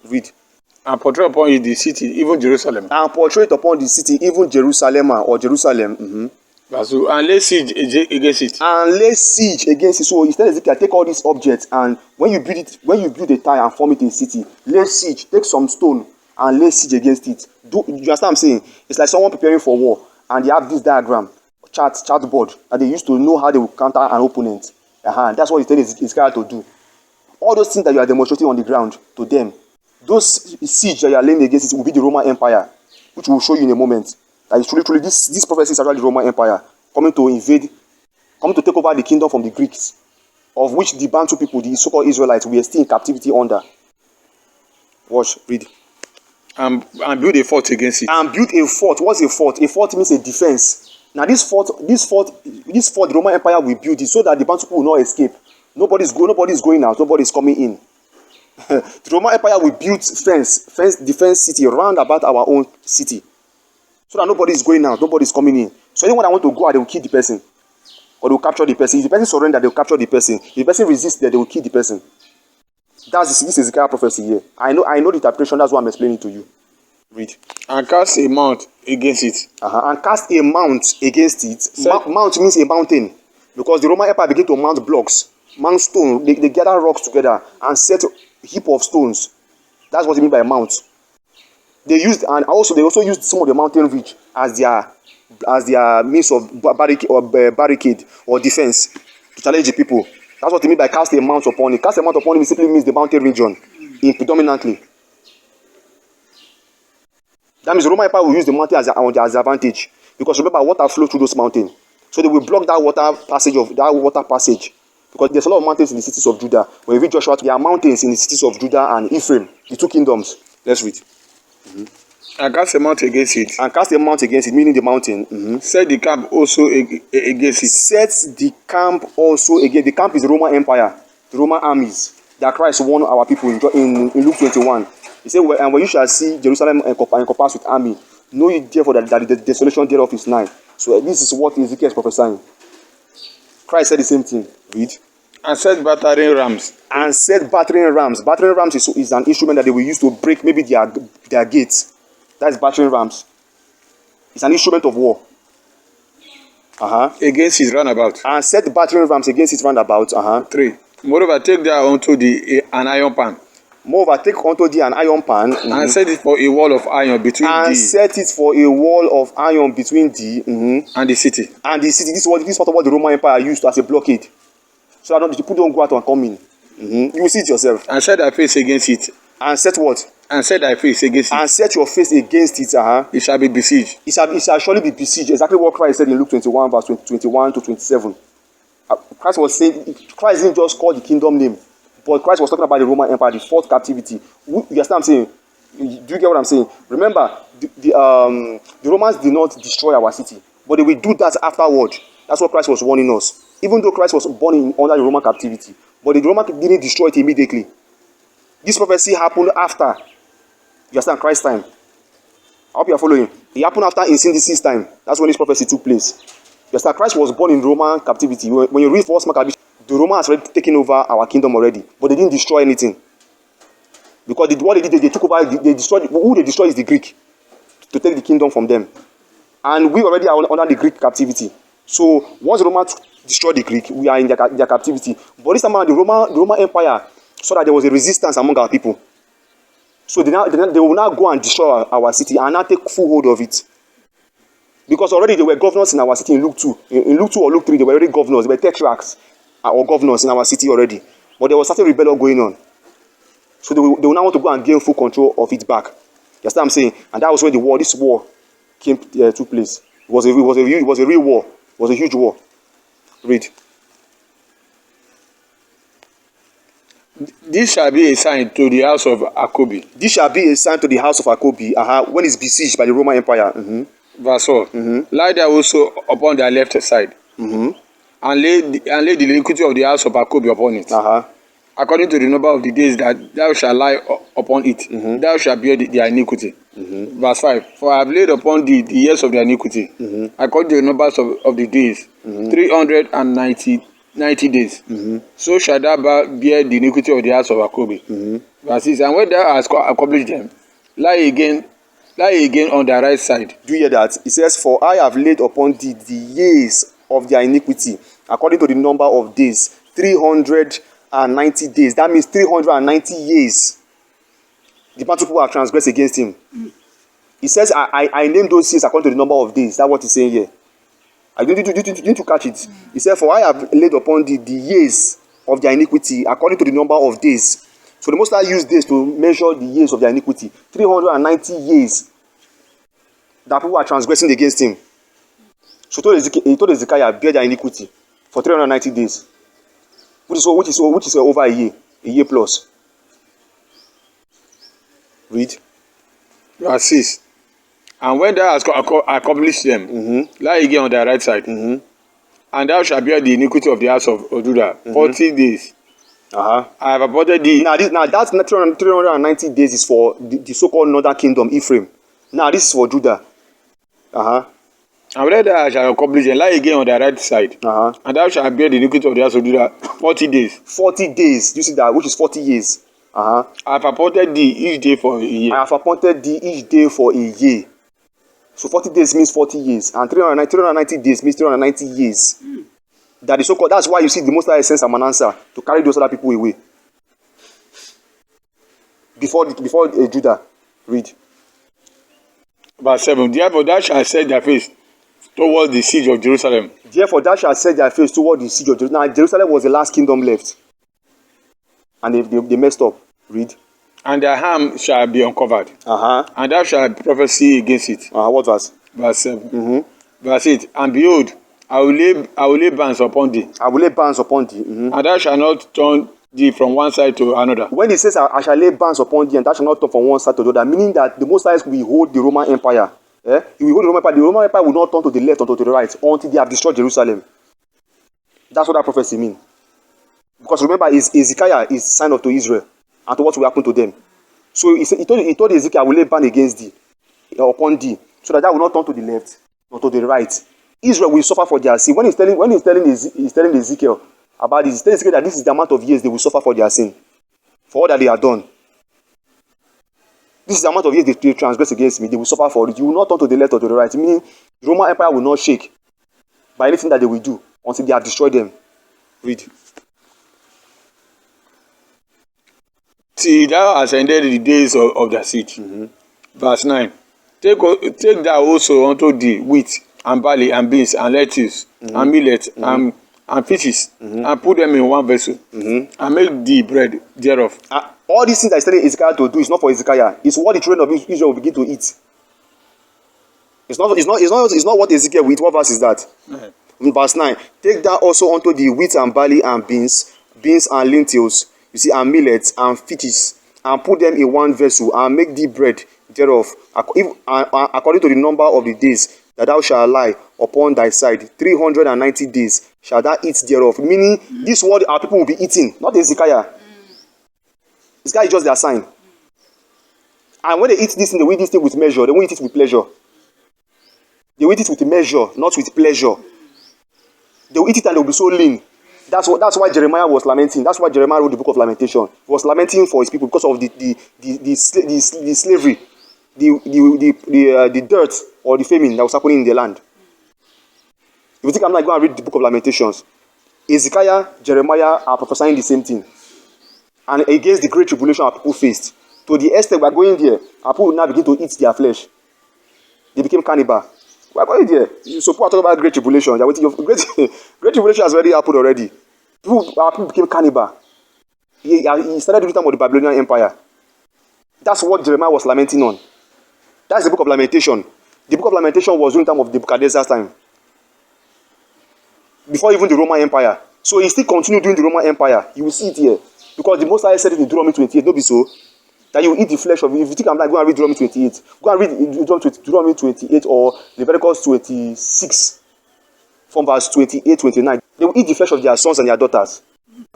Read. And portray upon it the city, even Jerusalem. And portray upon the city, even Jerusalem or Jerusalem. Verse 2. And lay siege against it. And lay siege against it. So he tells Ezekiel, take all these objects, and when you build a tower and form it a city, lay siege, take some stone and lay siege against it. You understand what I'm saying? It's like someone preparing for war, and they have this diagram, chart board, that they used to know how they will counter an opponent. That's what he's telling Ezekiel to do. All those things that you are demonstrating on the ground to them, those siege that you are laying against it will be the Roman Empire, which we will show you in a moment. That is truly this prophecy is actually the Roman Empire coming to take over the kingdom from the Greeks, of which the Bantu people, the so-called Israelites, were still in captivity under. Watch, read. And build a fort against it. And build a fort. What's a fort? A fort means a defense. Now this fort, the Roman Empire will build it so that the Bantu people will not escape. Nobody's going out. Nobody's coming in. The Roman Empire will build defense city round about our own city, so that nobody is going out, nobody is coming in. So anyone that want to go out, they will kill the person, or they will capture the person. If the person surrender, they will capture the person. If the person resists, they will kill the person. That's this Ezekiel prophecy here. I know the interpretation. That's what I'm explaining to you. Read. And cast a mount against it. And cast a mount against it. Mount means a mountain, because the Roman Empire began to mount blocks, mount stone. They gather rocks together and set a heap of stones. That's what they mean by mount. They also used some of the mountain ridge as their means of barricade or defense to challenge the people. That's what they mean by cast a mount upon it. Cast a mount upon it simply means the mountain region, predominantly. That means the Roman Empire will use the mountain as their advantage, because remember, water flows through those mountains, so they will block that water passage. Because there's a lot of mountains in the cities of Judah. When you read Joshua, there are mountains in the cities of Judah and Ephraim, the two kingdoms. Let's read. And cast a mount against it. And cast a mount against it, meaning the mountain. Set the camp also against it. Set the camp also against. The camp is the Roman Empire, the Roman armies that Christ warned our people in Luke 21. He said, and when you shall see Jerusalem encompassed with army, know ye therefore that the desolation thereof is nigh. So this is what Ezekiel is prophesying. Christ said the same thing. Read. And set battering rams. And set battering rams. Battering rams is an instrument that they will use to break maybe their gates. That's battering rams. It's an instrument of war. Against his roundabout. And set battering rams against his roundabout. 3. Moreover, take there unto thee an iron pan. Moreover, take unto thee an iron pan. And set it for a wall of iron between thee. And set it for a wall of iron between thee. And the city. And the city. This is what the Roman Empire used as a blockade, so that the people don't go out and come in. You will see it yourself. And set thy face against it. And set what? And set thy face against it. And set your face against it. It shall be besieged. It shall surely be besieged. Exactly what Christ said in Luke 21, verse 21 to 27. Christ was saying, Christ didn't just call the kingdom name, but Christ was talking about the Roman Empire, the fourth captivity. You understand what I'm saying? Do you get what I'm saying? Remember, the Romans did not destroy our city, but they will do that afterward. That's what Christ was warning us. Even though Christ was born under the Roman captivity, but the Roman didn't destroy it immediately. This prophecy happened after, you understand, Christ's time. I hope you are following. It happened after in Synthesis time. That's when this prophecy took place. You understand, Christ was born in Roman captivity. When you read First Maccabees, the Romans already taken over our kingdom already, but they didn't destroy anything. Because what they did, they took over, they destroyed, who they destroyed is the Greek, to take the kingdom from them. And we already are under the Greek captivity. So once the Romans destroyed the Greek, we are in their captivity. But this time around, the Roman Empire saw that there was a resistance among our people. So they will now go and destroy our city and now take full hold of it. Because already there were governors in our city in Luke 2. In Luke 2 or Luke 3, there were already governors. There were tetrarchs or governors in our city already. But there was certain rebellion going on. So they will now want to go and gain full control of it back. You understand what I'm saying? And that was when this war took place. It was a real war. It was a huge war. Read. This shall be a sign to the house of Jacob. This shall be a sign to the house of Jacob when it's besieged by the Roman Empire. Verse 4. Lie there also upon their left side, and lay the iniquity of the house of Jacob upon it. According to the number of the days that thou shalt lie upon it, thou shalt bear their iniquity. Verse 5. For I have laid upon thee the years of their iniquity, according to the numbers of the days, 390 days. So shall thou bear the iniquity of the house of Jacob. Verse 6. And when thou hast accomplished them, lie lie again on their right side. Do you hear that? It says, for I have laid upon thee the years of their iniquity, according to the number of days, 390 days. That means 390 years. The Bantu people have transgressed against him. He says, I named those years according to the number of days. That's what he's saying here. I need to catch it. He said, for I have laid upon thee the years of their iniquity, according to the number of days. So the Most High used days to measure the years of their iniquity. 390 years that people are transgressing against him. So he told Ezekiah, bear their iniquity for 390 days. Which is over a year plus. Read. Verse 6. And when thou hast accomplished them, lie again on their right side, and thou shalt bear the iniquity of the house of Judah 40 days. I have appointed thee. Now that's 390 days is for the so-called northern kingdom, Ephraim. Now this is for Judah. And when thou shalt accomplish them, lie again on their right side, and thou shalt bear the iniquity of the house of Judah 40 days. 40 days. You see that, which is 40 years. I have appointed thee each day for a year. I have appointed thee each day for a year. So 40 days means 40 years, and 390 days means 390 years. That is so-called. That's why you see the Most High sends Manasseh to carry those other people away. Before Judah. Read. Verse 7. Therefore thou shalt set thy face towards the siege of Jerusalem. Therefore thou shalt set thy face toward the siege of Jerusalem. Now Jerusalem was the last kingdom left. And they messed up. Read. And their harm shall be uncovered. And thou shalt prophesy against it. What verse? Verse 7. Verse 8. And behold, I will lay bands upon thee. I will lay bands upon thee. And thou shalt not turn thee from one side to another. When he says, I shall lay bands upon thee, and thou shalt not turn from one side to the other, meaning that the Most High will hold the Roman Empire. He will hold the Roman Empire. The Roman Empire will not turn to the left or to the right until they have destroyed Jerusalem. That's what that prophecy means. Because remember, Ezekiah is sign up to Israel and to what will happen to them. So he told Ezekiel, I will lay band against thee, upon thee, so that will not turn to the left or to the right. Israel will suffer for their sin. When he's telling Ezekiel about this, he's telling Ezekiel that this is the amount of years they will suffer for their sin, for all that they have done. This is the amount of years they transgress against me. They will suffer for it. You will not turn to the left or to the right. Meaning, the Roman Empire will not shake by anything that they will do until they have destroyed them. Read. Till thou hast ended the days of their siege. Verse 9. Take thou also unto thee wheat, and barley, and beans, and lettuce, and millet, and fishes, and put them in one vessel, and make thee bread thereof. All these things that he's telling Ezekiel to do is not for Ezekiel. It's what the children of Israel will begin to eat. It's not what Ezekiel will eat. What verse is that? In verse 9. Take thou also unto thee wheat and barley and beans and lentils, you see, and millets and fishes, and put them in one vessel, and make thee bread thereof, according to the number of the days that thou shalt lie upon thy side. 390 days shall thou eat thereof. Meaning, this word our people will be eating, not Ezekiel. Ezekiel is just their sign. And when they eat this thing, they will eat this thing with measure. They won't eat it with pleasure. They will eat it with measure, not with pleasure. They will eat it and they will be so lean. That's why Jeremiah was lamenting. That's why Jeremiah wrote the book of Lamentation. He was lamenting for his people because of the slavery, the dirt or the famine that was happening in the land. If you think I'm not going to read the book of Lamentations, Ezekiel, Jeremiah are prophesying the same thing. And against the great tribulation our people faced. To the extent we are going there, our people will now begin to eat their flesh. They became cannibal. We are going there. So people are talking about great tribulation. They are waiting. Great tribulation has already happened already. Our people became cannibal. He started during the time of the Babylonian Empire. That's what Jeremiah was lamenting on. That's the book of Lamentation. The book of Lamentation was during the time of Nebuchadnezzar's time. Before even the Roman Empire. So he still continued during the Roman Empire. You will see it here. Because the Most High said it in Deuteronomy 28. Don't be so. That you eat the flesh of it. If you think I'm like, go and read Deuteronomy 28. Go and read Deuteronomy 28 or Leviticus 26. From verse 28, 29. They will eat the flesh of their sons and their daughters.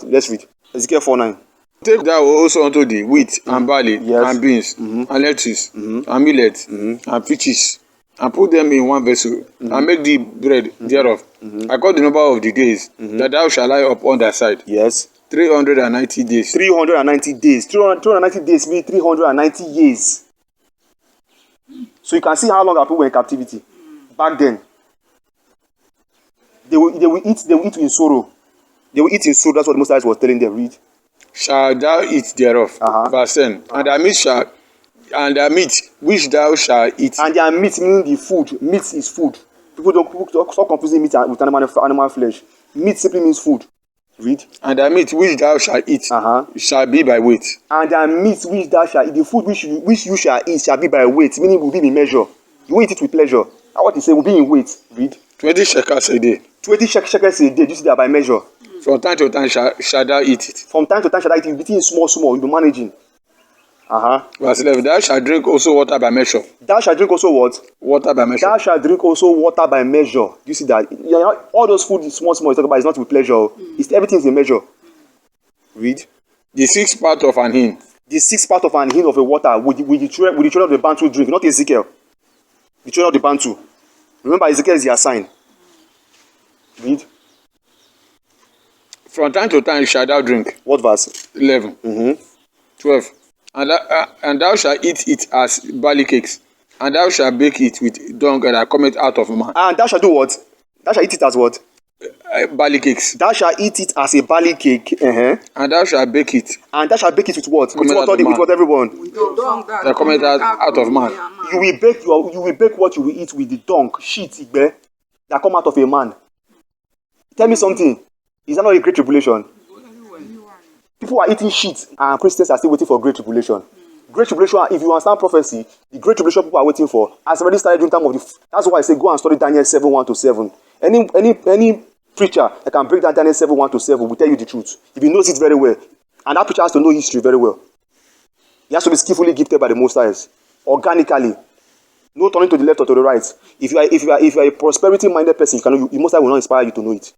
Let's read. Ezekiel 4:9. Take thou also unto thee wheat and barley and beans and lettuce and millet and fishes, and put them in one vessel, and make thee bread thereof, according to the number of the days that thou shalt lie upon thy side. Yes. 390 days. 390 days. 390 days means 390 years. So you can see how long our people were in captivity back then. They will eat in sorrow. They will eat in sorrow. That's what Moses was telling them. Read. Shall thou eat thereof? Verse 10. And their meat which thou shalt eat. And their meat, meaning the food. Meat is food. People don't stop confusing meat with animal flesh. Meat simply means food. Read. And their meat which thou shalt eat shall be by weight. And their meat which thou shalt eat, the food which you shall eat shall be by weight, meaning will be in measure. You won't eat it with pleasure. And what he say will be in weight. Read. 20 shekels a day. 20 shekels a day. You see that by measure. From time to time shall thou eat it. From time to time shall thou eat it. You'll be eating small. You'll be managing. Verse 11. Thou shalt drink also water by measure. Thou shalt drink also what? Water by measure. Thou shalt drink also water by measure. You see that? All those food small you talk about is not with pleasure. It's everything is a measure. Read. The 6th part of an hin. The 6th part of an hin of a water with the children of the Bantu drink, not Ezekiel. The children of the Bantu. Remember, Ezekiel is their sign. Read. From time to time shalt thou drink. What verse? 11. 12. And thou shalt eat it as barley cakes, and thou shalt bake it with dung that cometh out of man. And thou shalt do what? Thou shalt eat it as what? Barley cakes. Thou shalt eat it as a barley cake. And thou shalt bake it. And thou shalt bake it with what? With what everyone? With the dung that cometh out of man. You will bake what you will eat with the dung, shit, igbe, that come out of a man. Tell me something. Is that not a great tribulation? People are eating shit and Christians are still waiting for great tribulation. Great tribulation, if you understand prophecy, the great tribulation people are waiting for has already started during time of the. That's why I say go and study Daniel 7:1-7. Any preacher that can break down Daniel 7:1-7 will tell you the truth. If he knows it very well. And that preacher has to know history very well. He has to be skillfully gifted by the Most High, organically. No turning to the left or to the right. If you are a prosperity-minded person, the Most High will not inspire you to know it.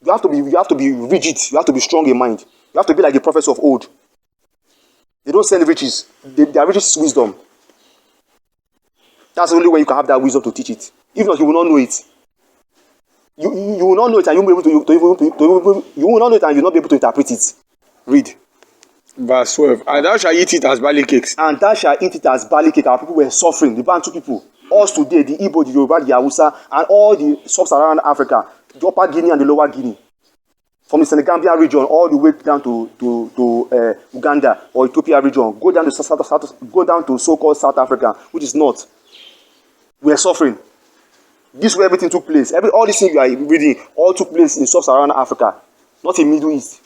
You have to be rigid. You have to be strong in mind. You have to be like the prophets of old. They don't send riches. Their riches is wisdom. That's the only way you can have that wisdom to teach it. If not, you will not know it. You will not know it, and you will not know it, and you will not be able to interpret it. Read. Verse 12. And thou shalt eat it as barley cakes. And thou shalt eat it as barley cake. Our people were suffering. The Bantu people. Us today, the Igbo, the Yoruba, the Hausa, and all the sub-Saharan Africa, the Upper Guinea and the Lower Guinea, from the Senegambia region all the way down to Uganda or Ethiopia region, go down to so-called South Africa, which is north. We are suffering. This is where everything took place. All these things you are reading all took place in sub-Saharan Africa, not in Middle East.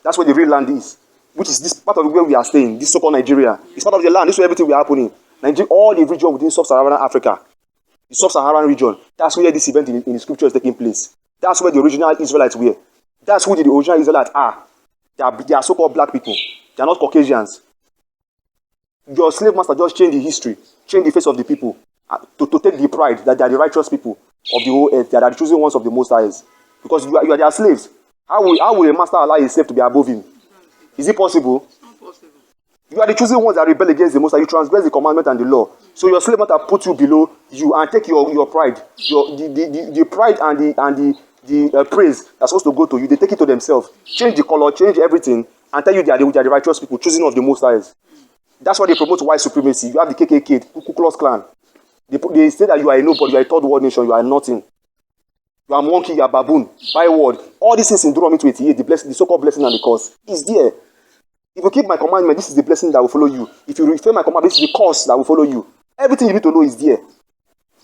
That's where the real land is, which is this part of where we are staying, this so-called Nigeria. It's part of the land. This is where everything will happening. Nigeria, all the region within sub-Saharan Africa, the sub-Saharan region, that's where this event in the scripture is taking place. That's where the original Israelites were. That's who the original Israelites are. They are so-called black people. They are not Caucasians. Your slave master just changed the history, changed the face of the people, to take the pride that they are the righteous people of the whole earth. They are the chosen ones of the Most High. Because you are their slaves. How will a master allow a slave to be above him? Is it possible? Not possible. You are the chosen ones that rebel against the Most High. You transgress the commandment and the law. So your slave master put you below you and take your pride, the pride and the praise that's supposed to go to you. They take it to themselves, change the color, change everything, and tell you they are the righteous people, chosen of the Most High. That's why they promote white supremacy. You have the KKK, Ku Klux Klan. They say that you are a nobody, you are a third world nation, you are nothing. You are monkey, you are baboon, byword. All these things in Deuteronomy 28, the so-called blessing and the curse, is there. If you keep my commandment, this is the blessing that will follow you. If you refer my commandment, this is the curse that will follow you. Everything you need to know is there.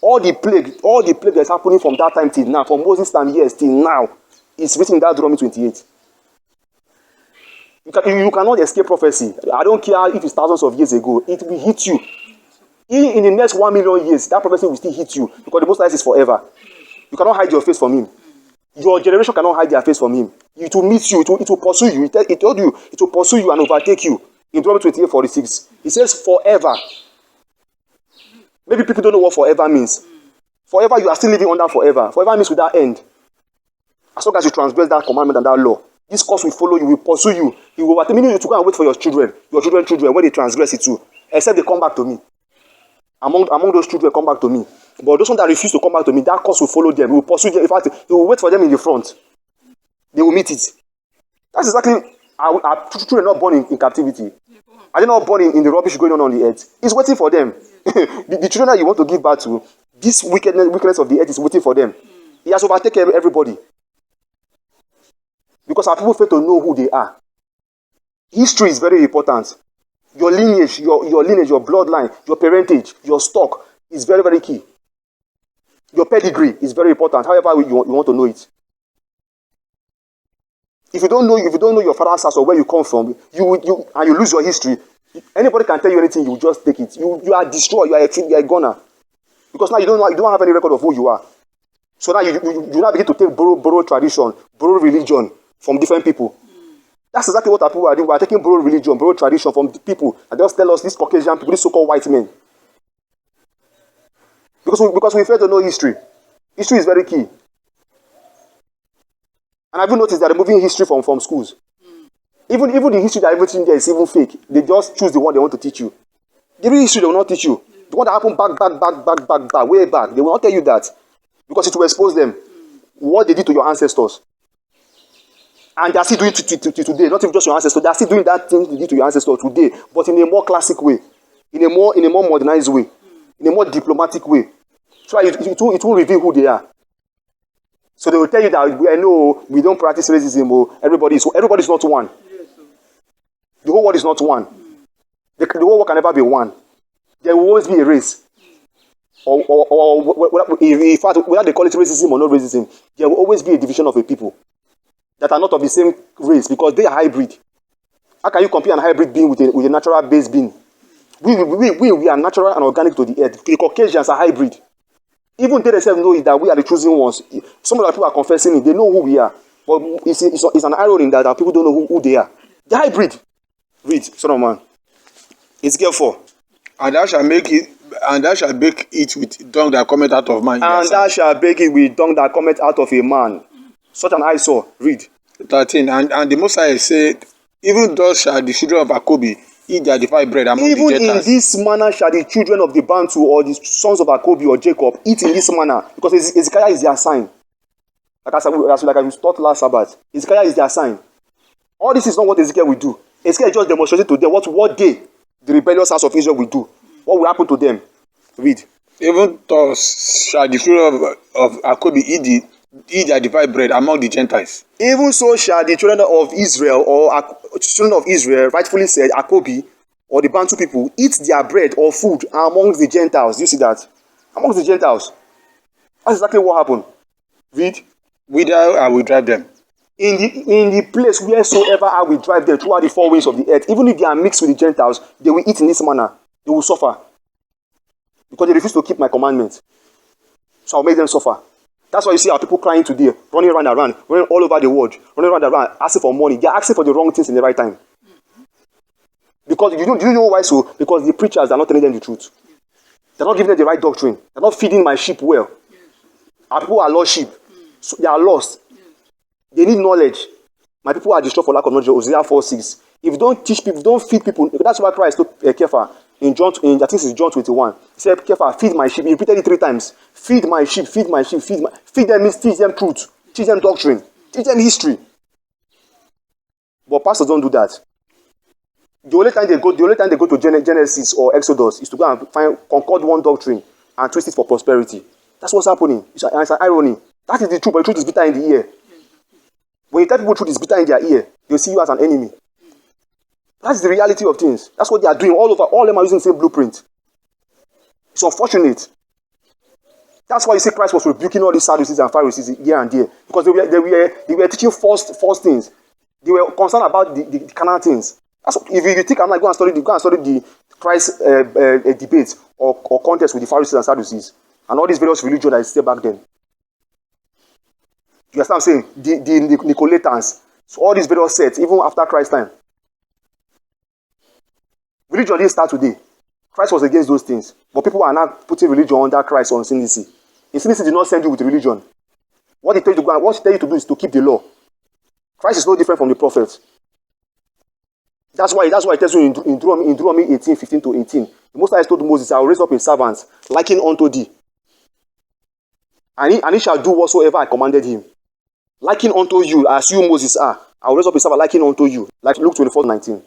All the plague that is happening from that time till now, from Moses' time years till now, is written in that Deuteronomy 28. You cannot escape prophecy. I don't care if it's thousands of years ago. It will hit you. In the next 1 million years, that prophecy will still hit you because the Most High is forever. You cannot hide your face from him. Your generation cannot hide their face from him. It will meet you. It will pursue you. It told you it will pursue you and overtake you. In Deuteronomy 28:46, it says forever. Maybe people don't know what forever means. Forever, you are still living under forever. Forever means without end. As long as you transgress that commandment and that law, this curse will follow you, will pursue you. It will meaning you to go and wait for your children, when they transgress it too. Except they come back to me. Among those children, come back to me. But those ones that refuse to come back to me, that curse will follow them. It will pursue them. In fact, it will wait for them in the front. They will meet it. That's exactly our children are not born in captivity. Are they not born in the rubbish going on the earth? It's waiting for them. The children that you want to give birth to, this wickedness of the earth is waiting for them. He has overtaken everybody. Because our people fail to know who they are. History is very important. Your lineage, your lineage, your bloodline, your parentage, your stock is very, very key. Your pedigree is very important. However you want to know it. If you don't know your father's house or where you come from, you lose your history. Anybody can tell you anything, you just take it. You are destroyed. You are a goner. Because now you don't have any record of who you are. So now you now begin to take borrow tradition, borrow religion from different people. That's exactly what our people are doing. We are taking borrow religion, borrow tradition from the people, and just tell us these Caucasian people, these so-called white men. Because we fail to know history. History is very key. And have you noticed that they're removing history from schools? Even the history that everything there is even fake. They just choose the one they want to teach you. The real history they will not teach you. The one that happened back, way back. They will not tell you that. Because it will expose them. What they did to your ancestors. And they are still doing it today. Not even just your ancestors. They are still doing that thing they did to your ancestors today. But in a more classic way. In a more modernized way. In a more diplomatic way. So it will reveal who they are. So they will tell you that we don't practice racism. Everybody is not one. The whole world is not one. The whole world can never be one. There will always be a race. Or in fact, whether they call it racism or not racism, there will always be a division of a people that are not of the same race because they are hybrid. How can you compare a hybrid being with a natural based being? We are natural and organic to the earth. The Caucasians are hybrid. Even they themselves know that we are the chosen ones. Some of the people are confessing it. They know who we are. But it's an irony that our people don't know who they are. They're hybrid. Read, son of man. Ezekiel 4. And thou shalt bake it with dung that cometh out of man. And thou shalt bake it with dung that cometh out of a man. Such an eyesore. Read. 13. And the Most High said, even thus shall the children of Jacob eat their defiled bread among even the Gentiles. In this manner shall the children of the Abantu or the sons of Jacob or Jacob eat in this manner. Because Ezekiel is their sign. Like I taught last Sabbath. Ezekiel is their sign. All this is not what Ezekiel will do. Ezekiel just demonstrated to them what day the rebellious house of Israel will do. What will happen to them? Read. Even thus shall the children of Jacob eat their defiled bread among the Gentiles. Even so shall the children of Israel, or children of Israel, rightfully said, Jacobi, or the Bantu people, eat their bread or food amongst the Gentiles. You see that? Amongst the Gentiles. That's exactly what happened. Read. Whither I will drive them. In the place wheresoever I will drive them throughout the four winds of the earth, even if they are mixed with the Gentiles, they will eat in this manner. They will suffer. Because they refuse to keep my commandments. So I'll make them suffer. That's why you see our people crying today, running around, running all over the world, running around, asking for money. They are asking for the wrong things in the right time. Because do you know why so? Because the preachers are not telling them the truth. They're not giving them the right doctrine. They're not feeding my sheep well. Our people are lost sheep. So they are lost. They need knowledge. My people are destroyed for lack of knowledge. Hosea 4:6. If you don't teach people, don't feed people. That's why Christ told Kepha in I think it's John 21. He said, Kepha, feed my sheep. He repeated it 3 times. Feed my sheep, feed my sheep, feed them means teach them truth, teach them doctrine, teach them history. But pastors don't do that. The only time they go to Genesis or Exodus is to go and concord one doctrine and twist it for prosperity. That's what's happening. It's an irony. That is the truth, but the truth is bitter in the ear. When you tell people truth is bitter in their ear, they'll see you as an enemy. That's the reality of things. That's what they are doing all over. All of them are using the same blueprint. It's unfortunate. That's why you see Christ was rebuking all these Sadducees and Pharisees here and there. Because they were teaching false things. They were concerned about the carnal things. That's what, if you think I'm like, go and study the Christ debate or contest with the Pharisees and Sadducees and all these various religions that existed back then. You understand what I'm saying? The Nicolaitans, so all these various sects, even after Christ's time. Religion didn't start today. Christ was against those things. But people are now putting religion under Christ on synesthesia. Synesthesia did not send you with religion. What he tell you to do is to keep the law. Christ is no different from the prophets. That's why it tells you in Deuteronomy 18:15-18. The Most High told Moses, I will raise up a servant, likened unto thee. And he shall do whatsoever I commanded him. Likened unto you, as you, Moses, are. I will raise up a servant likened unto you. Like Luke 24:19.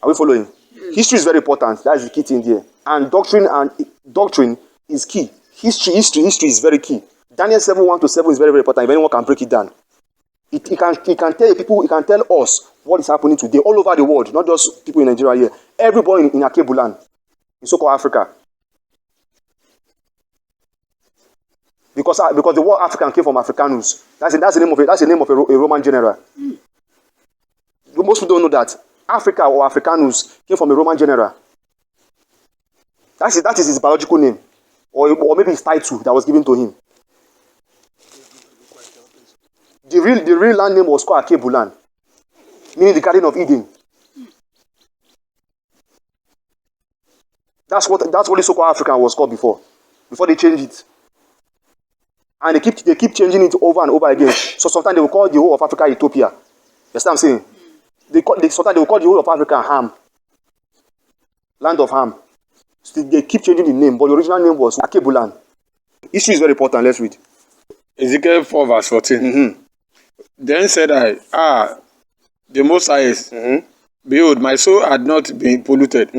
Are we following? History is very important. That is the key thing there. And doctrine is key. History is very key. Daniel 7:1-7 is very, very important. If anyone can break it down, it can tell people, it can tell us what is happening today all over the world, not just people in Nigeria here. Everybody in Akebulan, in so-called Africa. Because the word African came from Africanus. That's the name of a Roman general. Most people don't know that Africa or Africanus came from a Roman general. That is his biological name, or maybe his title that was given to him. The real land name was called Akebulan, meaning the Garden of Eden. That's what the so-called African was called before they changed it. And they keep changing it over and over again. So sometimes they will call the whole of Africa Ethiopia. You understand what I'm saying? Sometimes they will call the whole of Africa Ham. Land of Ham. So they keep changing the name, but the original name was Akebulan. History is very important. Let's read. Ezekiel 4:14. Mm-hmm. Then said I, the Most Highest, behold, my soul had not been polluted.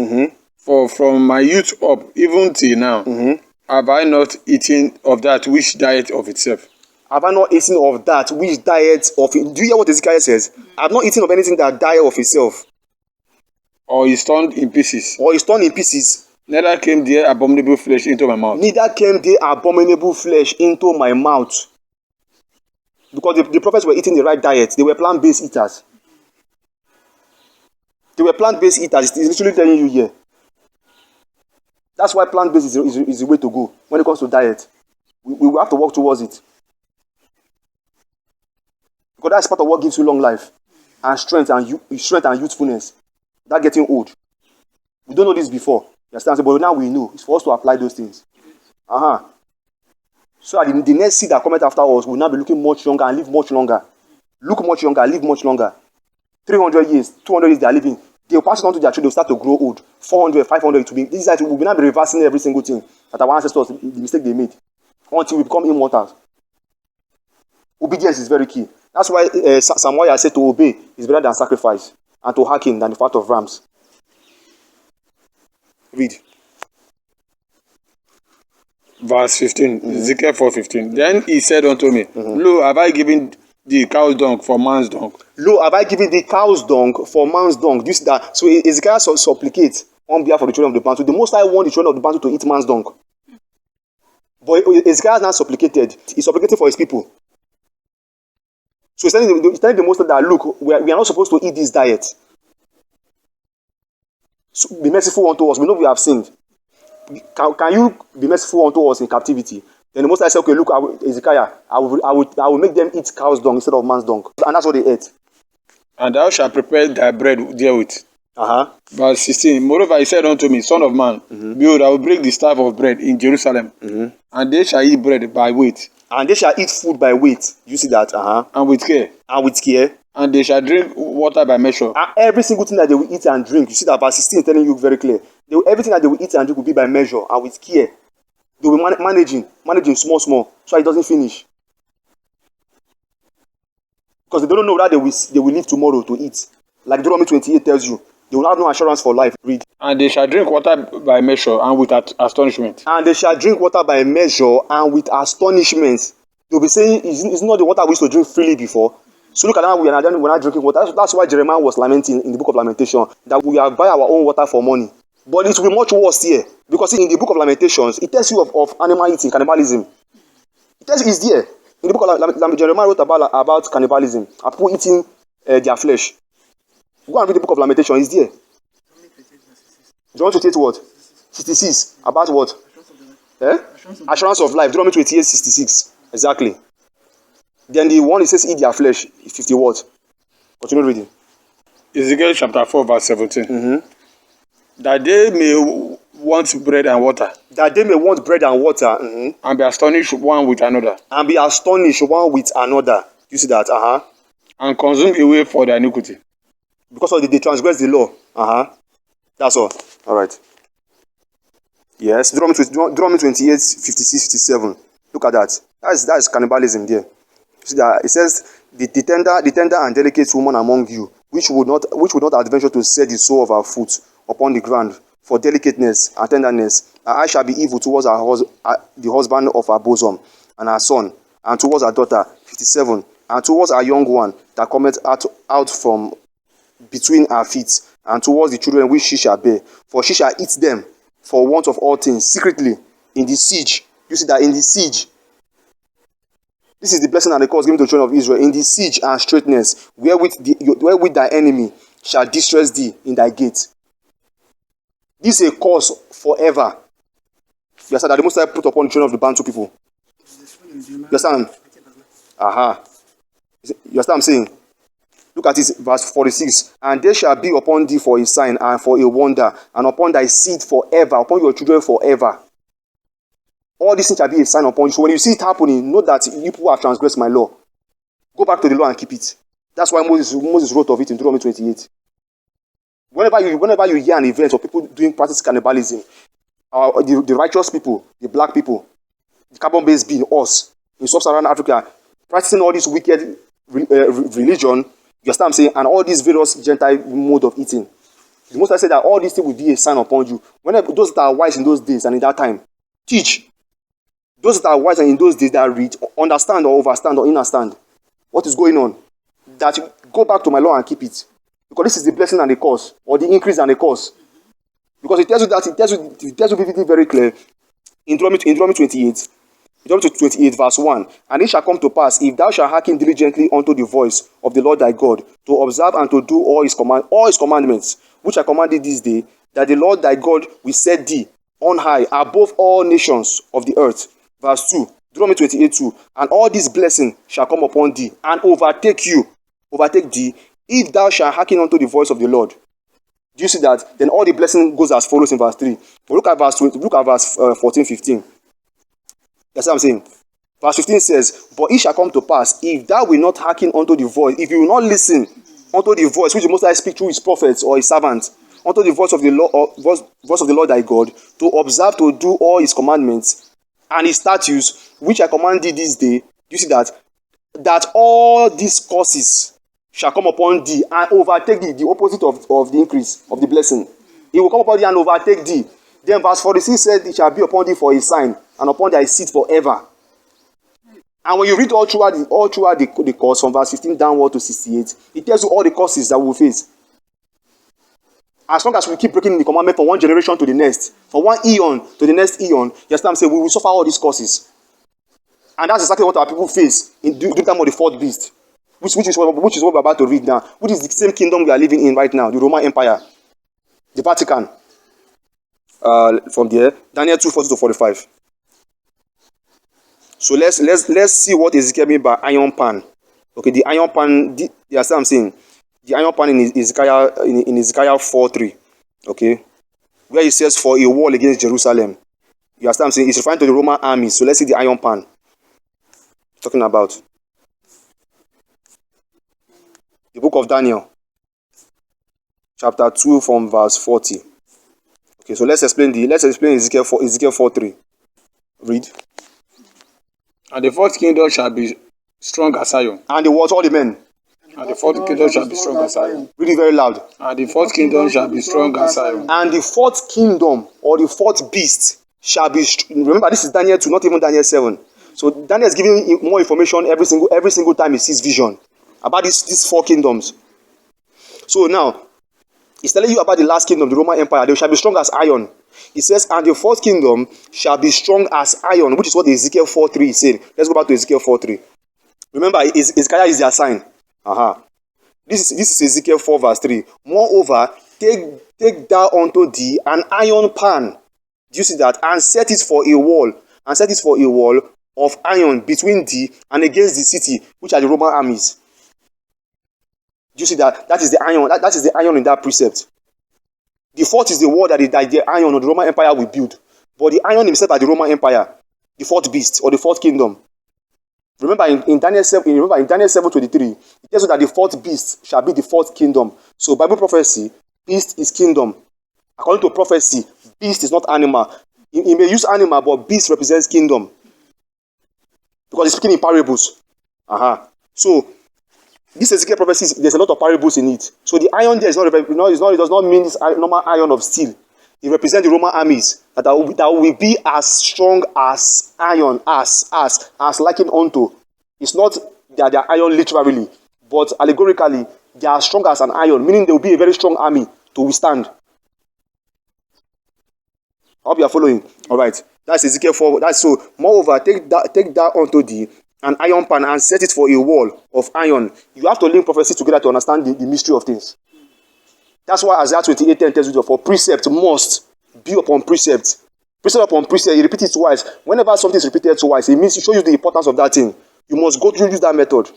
For from my youth up, even till now, have I not eaten of that which dieth of itself? Have I not eaten of that which dieth of it? Do you hear what Ezekiel says? I have not eaten of anything that dieth of itself. Or is torn in pieces. Neither came there abominable flesh into my mouth. Because the prophets were eating the right diet. They were plant-based eaters. It's literally telling you here. That's why plant-based is the way to go when it comes to diet. We will have to work towards it. Because that's part of what gives you long life and strength and youthfulness. That getting old. We don't know this before. You understand? But now we know. It's for us to apply those things. So that the next seed that comes after us will now be looking much younger and live much longer. Look much younger and live much longer. 300 years, 200 years they are living. They will pass it on to their children. They will start to grow old. 400, 500 to be. This is we will not be reversing every single thing that our ancestors, the mistake they made, until we become immortal. Obedience is very key. That's why Samuel said to obey is better than sacrifice, and to hearken than the fat of rams. Read. Verse 15, Ezekiel 4:15. Then he said unto me, Lo, have I given thee cow's dung for man's dung? Lo, have I given thee cow's dung for man's dung? Do you see that? So Ezekiel supplicates on behalf of the children of the Bantu. The Most High want the children of the Bantu to eat man's dung. But Ezekiel has not supplicated. He's supplicating for his people. So he's telling the Most High that, look, we are not supposed to eat this diet. So be merciful unto us. We know we have sinned. Can you be merciful unto us in captivity? Then the Most High said, okay, look, Ezekiel, I will make them eat cow's dung instead of man's dung. And that's what they ate. And thou shalt prepare thy bread therewith. Verse 16. Moreover, he said unto me, Son of man, behold, I will break the staff of bread in Jerusalem, and they shall eat bread by weight. And they shall eat food by weight. You see that? And with care. And they shall drink water by measure. And every single thing that they will eat and drink, you see that verse 16 telling you very clear. Everything that they will eat and drink will be by measure and with care. They will be managing small, so it doesn't finish. Because they don't know that they will live tomorrow to eat. Like Deuteronomy 28 tells you, they will have no assurance for life. Read. And they shall drink water by measure and with astonishment. And they shall drink water by measure and with astonishment. They'll be saying, it's not the water we used to drink freely before. So look at how we're not drinking water. That's why Jeremiah was lamenting in the book of Lamentation that we have buy our own water for money. But it will be much worse here. Because in the book of Lamentations, it tells you of animal eating, cannibalism. It tells you it's there. In the book of Lamentations, Jeremiah wrote about cannibalism, and people eating their flesh. Go and read the book of Lamentations, it's there. John 28 what? 66. About what? Assurance of life. Deuteronomy 28, 66. Exactly. Then the one it says eat their flesh, 50 what? Continue reading. Ezekiel chapter 4 verse 17. That they may want bread and water. And be astonished one with another. You see that? And consume away for their iniquity. Because of they transgress the law. That's all. All right. Yes. Deuteronomy 28, 56, 57. Look at that. That's cannibalism there. You see that? It says, the tender and delicate woman among you, which would not adventure to set the sole of her foot upon the ground, for delicateness and tenderness. Her eye shall be evil towards the husband of her bosom, and her son, and towards her daughter. 57. And towards her young one that cometh out from between her feet, and towards the children which she shall bear. For she shall eat them for want of all things, secretly, in the siege. You see that in the siege. This is the blessing and the curse given to the children of Israel. In the siege and straitness, wherewith thy enemy shall distress thee in thy gate. This is a curse forever. You understand that the Most High put upon the children of the Bantu people. You understand? Aha. You understand what I'm saying? Look at this, verse 46. And they shall be upon thee for a sign and for a wonder, and upon thy seed forever, upon your children forever. All these things shall be a sign upon you. So when you see it happening, know that you people have transgressed my law. Go back to the law and keep it. That's why Moses wrote of it in Deuteronomy 28. Whenever you hear an event of people doing practice cannibalism, the righteous people, the black people, the carbon-based being us, in sub-Saharan Africa, practicing all this wicked religion, you understand what I'm saying, and all these various Gentile mode of eating. The Most High said that all these things will be a sign upon you. Whenever those that are wise in those days and in that time, teach. Those that are wise and in those days that read, understand or overstand or understand what is going on. That you go back to my law and keep it. Because this is the blessing and the curse, or the increase and the curse. Because it tells you that, it tells you vividly very clear in Deuteronomy 28. Deuteronomy 28 verse 1. And it shall come to pass, if thou shalt hearken diligently unto the voice of the Lord thy God, to observe and to do all his commandments, which I command thee this day, that the Lord thy God will set thee on high above all nations of the earth. Verse 2. Deuteronomy 28 2. And all this blessing shall come upon thee, and overtake thee, if thou shalt hearken unto the voice of the Lord. Do you see that? Then all the blessing goes as follows in verse 3. But look at verse 14, 15. That's what I'm saying. Verse 15 says, but it shall come to pass, if thou wilt not hearken unto the voice, if you will not listen unto the voice which the Most High speak through his prophets or his servants, unto the voice of the Lord thy God, to observe to do all his commandments and his statutes, which I command thee this day. Do you see that? That all these curses shall come upon thee and overtake thee, the opposite of the increase of the blessing. It will come upon thee and overtake thee. Then verse 46 said, it shall be upon thee for a sign, and upon thy seed forever. And when you read all throughout the course, from verse 15 downward to 68, it tells you all the curses that we will face. As long as we keep breaking the commandment from one generation to the next, from one eon to the next eon, you understand what I'm saying, we will suffer all these curses. And that's exactly what our people face in the time of the fourth beast, which is what we're about to read now, which is the same kingdom we are living in right now, the Roman Empire, the Vatican. From there, Daniel 2:40 to 45. So let's see what Ezekiel means by iron pan. Okay, the iron pan. You understand what I'm saying? The iron pan in Ezekiel 4:3. Okay, where it says for a wall against Jerusalem. You understand what I'm saying? It's referring to the Roman army. So let's see the iron pan. Talking about the book of Daniel, chapter 2 from verse 40. Okay, so let's explain Ezekiel 4:3. Read. And the fourth kingdom shall be strong as iron. And the what? All the men. And the fourth kingdom shall be strong as iron. Read it very loud. And the fourth kingdom shall be strong as iron. And the fourth kingdom or the fourth beast shall be. Remember, this is Daniel 2, not even Daniel 7. So Daniel is giving more information every single time he sees vision about these four kingdoms. So now, he's telling you about the last kingdom, the Roman Empire. They shall be strong as iron. He says, and the fourth kingdom shall be strong as iron, which is what Ezekiel 4:3 is saying. Let's go back to Ezekiel 4:3. Remember, Ezekiel is their sign. This is Ezekiel 4 verse 3. Moreover, take thou unto thee an iron pan. Do you see that? And set it for a wall. And set it for a wall of iron between thee and against the city, which are the Roman armies. Do you see that? That is the iron. That is the iron in that precept. The fourth is the wall that the iron of the Roman Empire will build. But the iron himself are the Roman Empire, the fourth beast or the fourth kingdom. Remember in Daniel 7:23, it tells you that the fourth beast shall be the fourth kingdom. So Bible prophecy, beast is kingdom. According to prophecy, beast is not animal. He may use animal, but beast represents kingdom. Because he's speaking in parables. So this Ezekiel prophecy, there's a lot of parables in it. So the iron there is not, it does not mean this normal iron of steel. It represents the Roman armies that will be as strong as iron, as likened unto. It's not that they are iron literally, but allegorically, they are strong as an iron, meaning they will be a very strong army to withstand. I hope you are following. All right. That's Ezekiel 4. That's so. Moreover, take that unto thee an iron pan and set it for a wall of iron. You have to link prophecy together to understand the mystery of things. That's why Isaiah 28:10 tells you, for precept must be upon precept. Precept upon precept, you repeat it twice. Whenever something is repeated twice, it means it shows you the importance of that thing. You must go through use that method.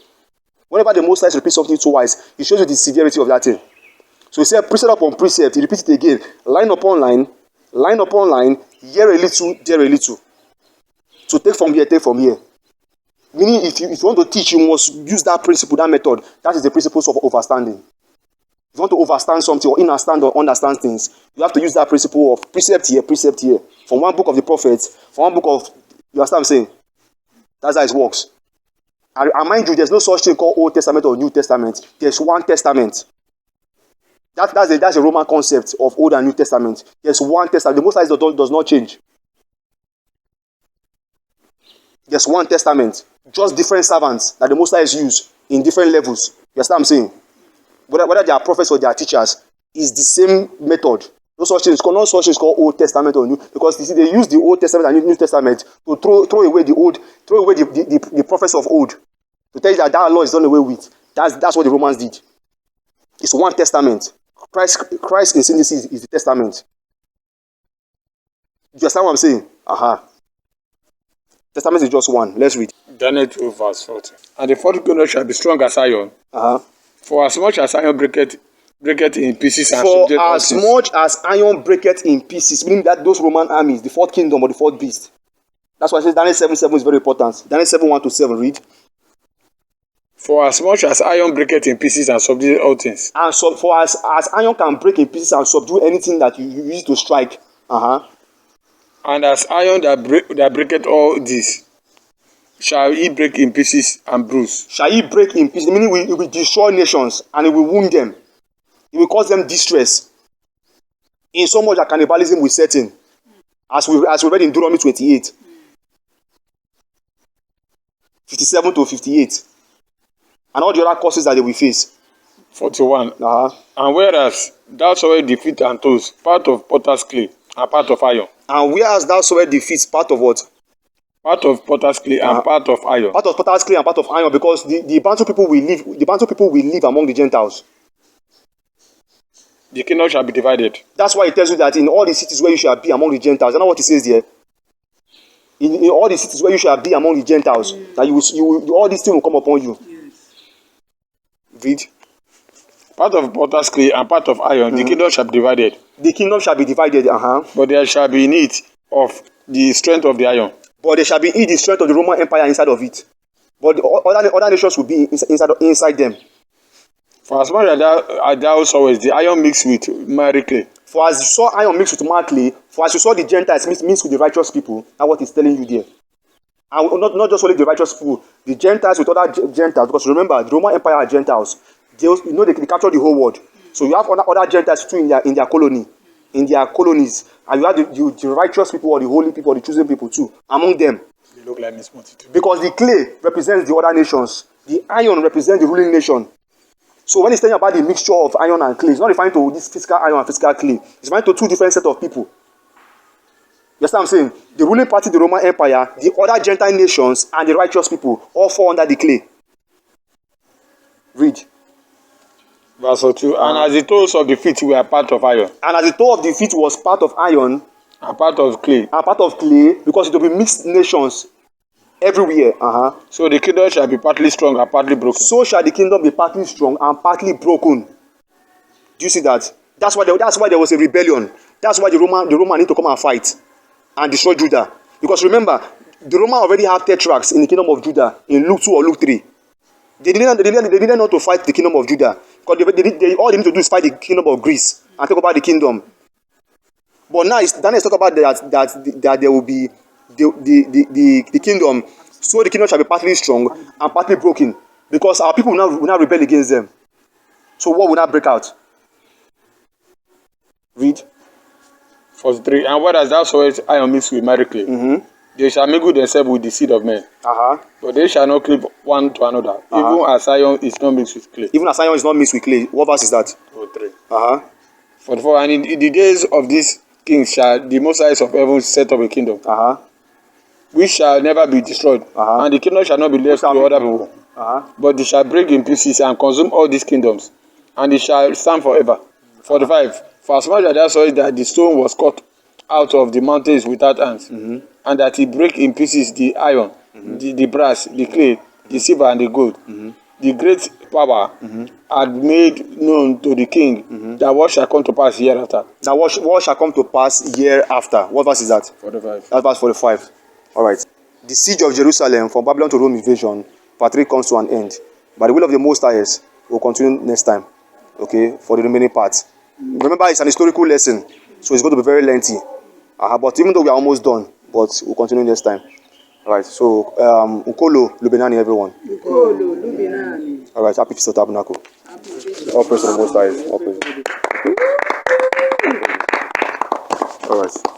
Whenever the Most High repeats something twice, it shows you the severity of that thing. So he said precept upon precept, he repeats it again, line upon line, here a little, there a little. So take from here. Meaning, if you want to teach, you must use that principle, that method. That is the principles of understanding. If you want to overstand something or understand or understand things, you have to use that principle of precept here. From one book of the prophets, from one book of, you understand what I'm saying? That's how it works. And mind you, there's no such thing called Old Testament or New Testament. There's one Testament. That's a Roman concept of Old and New Testament. There's one Testament. The Most High does not change. There's one Testament. Just different servants that the Most High use in different levels. You understand what I'm saying? Whether they are prophets or they are teachers, is the same method. No such thing is called Old Testament or New, because you see, they use the Old Testament and New Testament to throw away the prophets of old. To tell you that law is done away with. That's what the Romans did. It's one Testament. Christ in synthesis is the Testament. Do you understand what I'm saying? Testament is just one. Let's read. Daniel 2 verse 40. And the fourth kingdom shall be strong as iron. For as much as iron breaketh in pieces and for as much as iron breaketh in pieces, meaning that those Roman armies, the fourth kingdom or the fourth beast. That's why it says Daniel 7:7 is very important. Daniel 7:1-7, read. For as much as iron breaketh in pieces and subdue all things. And so for as iron can break in pieces and subdue anything that you use to strike. And as iron that breaketh all this, shall he break in pieces and bruise. Shall he break in pieces, meaning it will destroy nations and it will wound them. It will cause them distress. In so much that cannibalism will set in. As we read in Deuteronomy 28. 57-58. And all the other causes that they will face. 41. And whereas thou sawest the feet and toes, part of potter's clay and part of iron. And whereas thou sawest the feet, part of what? Part of potter's clay and part of iron. Part of potter's clay and part of iron, because the Abantu people will live among the Gentiles. The kingdom shall be divided. That's why it tells you that in all the cities where you shall be among the Gentiles. You know what it says there? In all the cities where you shall be among the Gentiles, that you will, all these things will come upon you. Read. Part of potter's clay and part of iron, the kingdom shall be divided. The kingdom shall be divided, But there shall be need of the strength of the iron. But there shall be the strength of the Roman Empire inside of it. But the other nations will be inside them. For as much as thou sawest the iron mixed with miry clay. For as you saw iron mixed with miry clay, for as you saw the Gentiles mixed with the righteous people, that's what he's telling you there. And not just only the righteous people, the Gentiles with other Gentiles, because remember, the Roman Empire are Gentiles. They captured the whole world. So you have other Gentiles too in their colonies, and you have the righteous people or the holy people or the chosen people too among them. They look like this multitude. Because the clay represents the other nations, the iron represents the ruling nation. So when he's telling about the mixture of iron and clay, it's not referring to this physical iron and physical clay. It's referring to two different sets of people. You understand what I'm saying? The ruling party, the Roman Empire, the other Gentile nations, and the righteous people all fall under the clay. Read. Verse 2. And as the toes of the feet were part of iron. And as the toe of the feet was part of iron. And part of clay. And part of clay, because it will be mixed nations everywhere. So the kingdom shall be partly strong and partly broken. So shall the kingdom be partly strong and partly broken. Do you see that? That's why there was a rebellion. That's why the Roman need to come and fight and destroy Judah. Because remember, the Roman already have tetrarchs in the kingdom of Judah in Luke 2 or Luke 3. They didn't know to fight the kingdom of Judah. Because all they need to do is fight the kingdom of Greece and talk about the kingdom. But now Daniel is talking about that there will be the kingdom. So the kingdom shall be partly strong and partly broken. Because our people will not rebel against them. So war will not break out. Read. 43. And what does that soil iron mix with miry clay? They shall mingle themselves with the seed of men. But they shall not cleave one to another. Even as iron is not mixed with clay. Even as iron is not mixed with clay. What verse is that? 43. 44. And in the days of these kings shall the Most High of heaven set up a kingdom, which shall never be destroyed. And the kingdom shall not be left to other people. But they shall break in pieces and consume all these kingdoms, and they shall stand forever. 45. For as much as thou sawest that the stone was cut out of the mountains without hands, and that he break in pieces the iron, the brass, the clay, the silver, and the gold, the great power had made known to the king that what shall come to pass hereafter. Now what shall come to pass hereafter? What verse is that? 45. That's verse 45. All right. The siege of Jerusalem from Babylon to Rome invasion, part 3 comes to an end. By the will of the Most High, we'll continue next time. Okay, for the remaining part. Remember, it's an historical lesson, so it's going to be very lengthy. But even though we are almost done, but we'll continue next time. All right. So, Ukolo Lubenani, everyone. Ukolo Lubenani. All right. Happy Feast of Tabernacle. All praise to the Most High. All praise. All right.